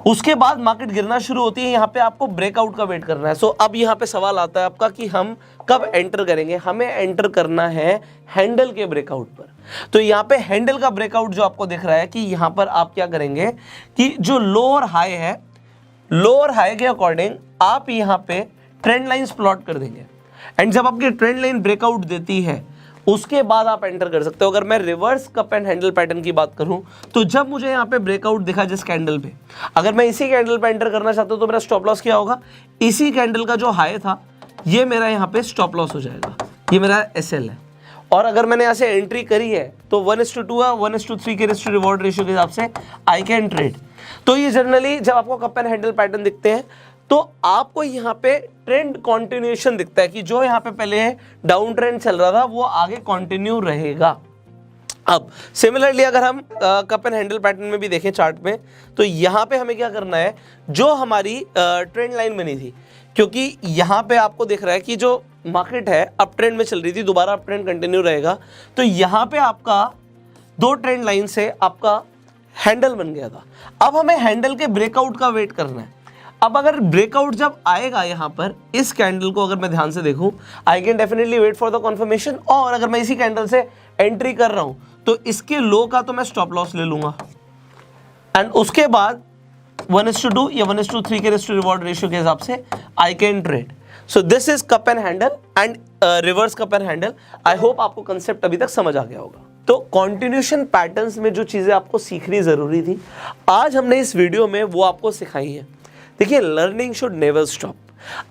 उसके बाद मार्केट गिरना शुरू होती है, यहाँ पे आपको ब्रेकआउट का वेट करना है। सो अब यहाँ पे सवाल आता है आपका कि हम कब एंटर करेंगे। हमें एंटर करना है हैंडल के ब्रेकआउट पर। तो यहाँ पे हैंडल का ब्रेकआउट जो आपको दिख रहा है कि यहाँ पर आप क्या करेंगे कि जो लोअर हाई है, लोअर हाई के अकॉर्डिंग आप यहाँ पे ट्रेंड लाइंस प्लॉट कर देंगे, एंड जब आपकी ट्रेंड लाइन ब्रेकआउट देती है उसके बाद आप एंटर कर सकते हो। अगर मैं reverse cup and handle pattern की बात करूं, तो जब मुझे यहाँ पे ब्रेकआउट दिखा जिस कैंडल पे, अगर मैं इसी कैंडल पे एंटर करना चाहता हूं तो मेरा स्टॉप लॉस क्या होगा, इसी कैंडल का जो हाई था ये मेरा यहाँ पे स्टॉप लॉस हो जाएगा, ये मेरा SL है। और अगर मैंने यहाँ से एंट्री करी है तो 1:2 या 1:3 के रिस्क टू रिवॉर्ड रेशियो के हिसाब से आई कैन ट्रेड। तो ये जनरली जब आपको कप एंड हैंडल पैटर्न दिखते हैं तो आपको यहाँ पे ट्रेंड कंटिन्यूएशन दिखता है कि जो यहाँ पे पहले डाउन ट्रेंड चल रहा था वो आगे कंटिन्यू रहेगा। अब सिमिलरली अगर हम कप एंड हैंडल पैटर्न में भी देखें चार्ट में, तो यहाँ पे हमें क्या करना है, जो हमारी ट्रेंड लाइन बनी थी, क्योंकि यहाँ पे आपको दिख रहा है कि जो मार्केट है अप ट्रेंड में चल रही थी, दोबारा अप ट्रेंड कंटिन्यू रहेगा, तो यहाँ पे आपका 2 ट्रेंड लाइन से आपका हैंडल बन गया था। अब हमें हैंडल के ब्रेकआउट का वेट करना है। अब अगर ब्रेकआउट जब आएगा यहाँ पर, इस कैंडल को अगर मैं ध्यान से देखूं, I can definitely wait for the confirmation. और अगर मैं इसी कैंडल से एंट्री कर रहा हूं तो इसके लो का तो मैं स्टॉप लॉस ले लूंगा, एंड उसके बाद 1:2 या 1:3 के रिस्क टू रिवॉर्ड रेशियो के हिसाब से I can trade. So this is cup and handle and reverse cup and handle. I hope आपको कंसेप्ट अभी तक समझ आ गया होगा। तो कॉन्टिन्यूशन पैटर्न्स में जो चीजें आपको सीखनी जरूरी थी, आज हमने इस वीडियो में वो आपको सिखाई है। देखिए, लर्निंग शुड नेवर स्टॉप।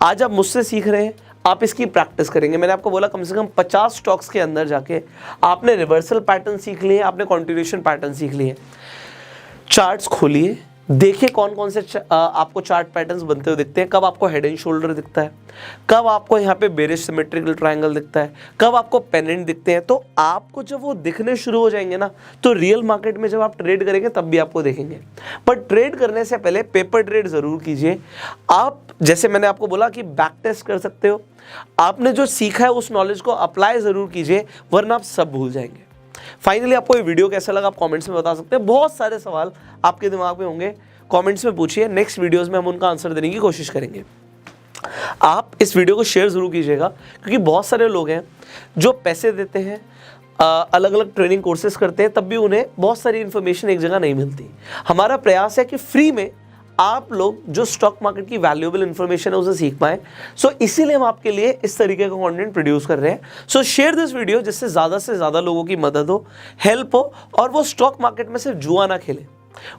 आज आप मुझसे सीख रहे हैं, आप इसकी प्रैक्टिस करेंगे। मैंने आपको बोला कम से कम 50 स्टॉक्स के अंदर जाके आपने रिवर्सल पैटर्न सीख लिए, आपने कॉन्टिन्यूशन पैटर्न सीख लिए। चार्ट्स खोलिए, देखिए कौन कौन से आपको चार्ट पैटर्न्स बनते हुए दिखते हैं। कब आपको हेड एंड शोल्डर दिखता है, कब आपको यहाँ पे बेरिश सिमेट्रिकल ट्रायंगल दिखता है, कब आपको पेंडेंट दिखते हैं। तो आपको जब वो दिखने शुरू हो जाएंगे ना, तो रियल मार्केट में जब आप ट्रेड करेंगे तब भी आपको देखेंगे। पर ट्रेड करने से पहले पेपर ट्रेड जरूर कीजिए। आप, जैसे मैंने आपको बोला कि बैक टेस्ट कर सकते हो, आपने जो सीखा है उस नॉलेज को अप्लाई जरूर कीजिए, वरना आप सब भूल जाएंगे। फाइनली आपको ये वीडियो कैसा लगा आप कमेंट्स में बता सकते हैं। बहुत सारे सवाल आपके दिमाग में होंगे, कमेंट्स में पूछिए, नेक्स्ट वीडियोस में हम उनका आंसर देने की कोशिश करेंगे। आप इस वीडियो को शेयर जरूर कीजिएगा, क्योंकि बहुत सारे लोग हैं जो पैसे देते हैं, अलग अलग ट्रेनिंग कोर्सेज करते हैं, तब भी उन्हें बहुत सारी इन्फॉर्मेशन एक जगह नहीं मिलती। हमारा प्रयास है कि फ्री में आप लोग जो स्टॉक मार्केट की वैल्यूएबल इंफॉर्मेशन है उसे सीख पाएं। सो इसीलिए हम आपके लिए इस तरीके का कंटेंट प्रोड्यूस कर रहे हैं। सो शेयर दिस वीडियो, जिससे से ज़्यादा लोगों की मदद हो, हेल्प हो, और वो स्टॉक मार्केट में सिर्फ जुआ ना खेले,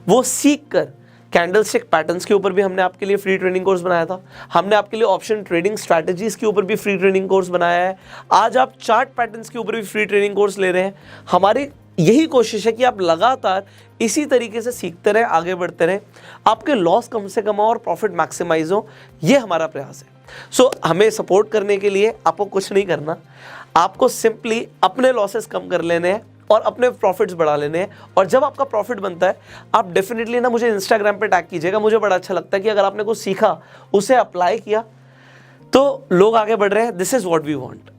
वो सीख कर कैंडलस्टिक पैटर्न्स के ऊपर भी हमने आपके लिए फ्री ट्रेनिंग कोर्स बनाया था। हमने आपके लिए ऑप्शन ट्रेडिंग स्ट्रैटेजीज के ऊपर भी फ्री ट्रेनिंग कोर्स बनाया है। आज आप चार्ट पैटर्न्स के ऊपर भी फ्री ट्रेनिंग कोर्स ले रहे हैं। हमारी यही कोशिश है कि आप लगातार इसी तरीके से सीखते रहें, आगे बढ़ते रहें, आपके लॉस कम से कम हो और प्रॉफिट मैक्सिमाइज हो। ये हमारा प्रयास है। सो हमें सपोर्ट करने के लिए आपको कुछ नहीं करना, आपको सिंपली अपने लॉसेस कम कर लेने हैं और अपने प्रॉफिट्स बढ़ा लेने हैं। और जब आपका प्रॉफिट बनता है, आप डेफिनेटली ना मुझे इंस्टाग्राम पे टैग कीजिएगा। मुझे बड़ा अच्छा लगता है कि अगर आपने कुछ सीखा, उसे अप्लाई किया, तो लोग आगे बढ़ रहे हैं। This is what we want.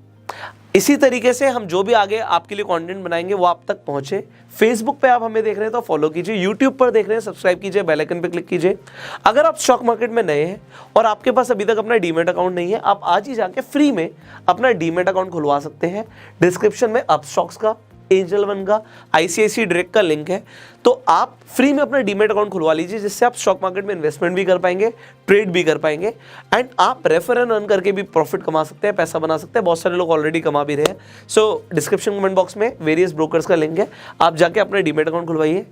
इसी तरीके से हम जो भी आगे आपके लिए कंटेंट बनाएंगे वो आप तक पहुंचे। फेसबुक पे आप हमें देख रहे हैं तो फॉलो कीजिए, यूट्यूब पर देख रहे हैं सब्सक्राइब कीजिए, बेल आइकन पे क्लिक कीजिए। अगर आप स्टॉक मार्केट में नए हैं और आपके पास अभी तक अपना डीमैट अकाउंट नहीं है, आप आज ही जाके फ्री में अपना डीमैट अकाउंट खुलवा सकते हैं। डिस्क्रिप्शन में अपस्टॉक्स का, एंजल वन का, आईसीआईसीआई डायरेक्ट का लिंक है, तो आप फ्री में अपना डीमैट अकाउंट खुलवा लीजिए, जिससे आप स्टॉक मार्केट में इन्वेस्टमेंट भी कर पाएंगे, ट्रेड भी कर पाएंगे, एंड आप रेफर एंड अर्न करके भी प्रॉफिट कमा सकते हैं, पैसा बना सकते हैं। बहुत सारे लोग ऑलरेडी कमा भी रहे हैं। सो डिस्क्रिप्शन कमेंट बॉक्स में वेरियस ब्रोकर्स का लिंक है, आप जाके अपना डीमैट अकाउंट खुलवाइए।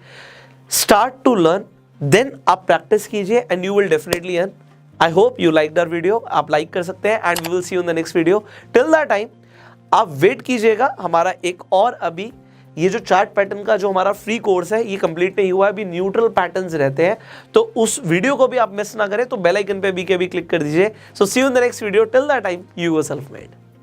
स्टार्ट टू लर्न, देन आप प्रैक्टिस कीजिए and you will definitely earn. I hope you like that video. आप लाइक कर सकते हैं and we will see you in the next video. Till that time आप वेट कीजिएगा। हमारा एक और अभी ये जो चार्ट पैटर्न का जो हमारा फ्री कोर्स है, ये कंप्लीट नहीं हुआ है, अभी न्यूट्रल पैटर्न्स रहते हैं, तो उस वीडियो को भी आप मिस ना करें, तो बेल आइकन पे भी क्लिक कर दीजिए। So see you in the next video. Till that time, you were self made.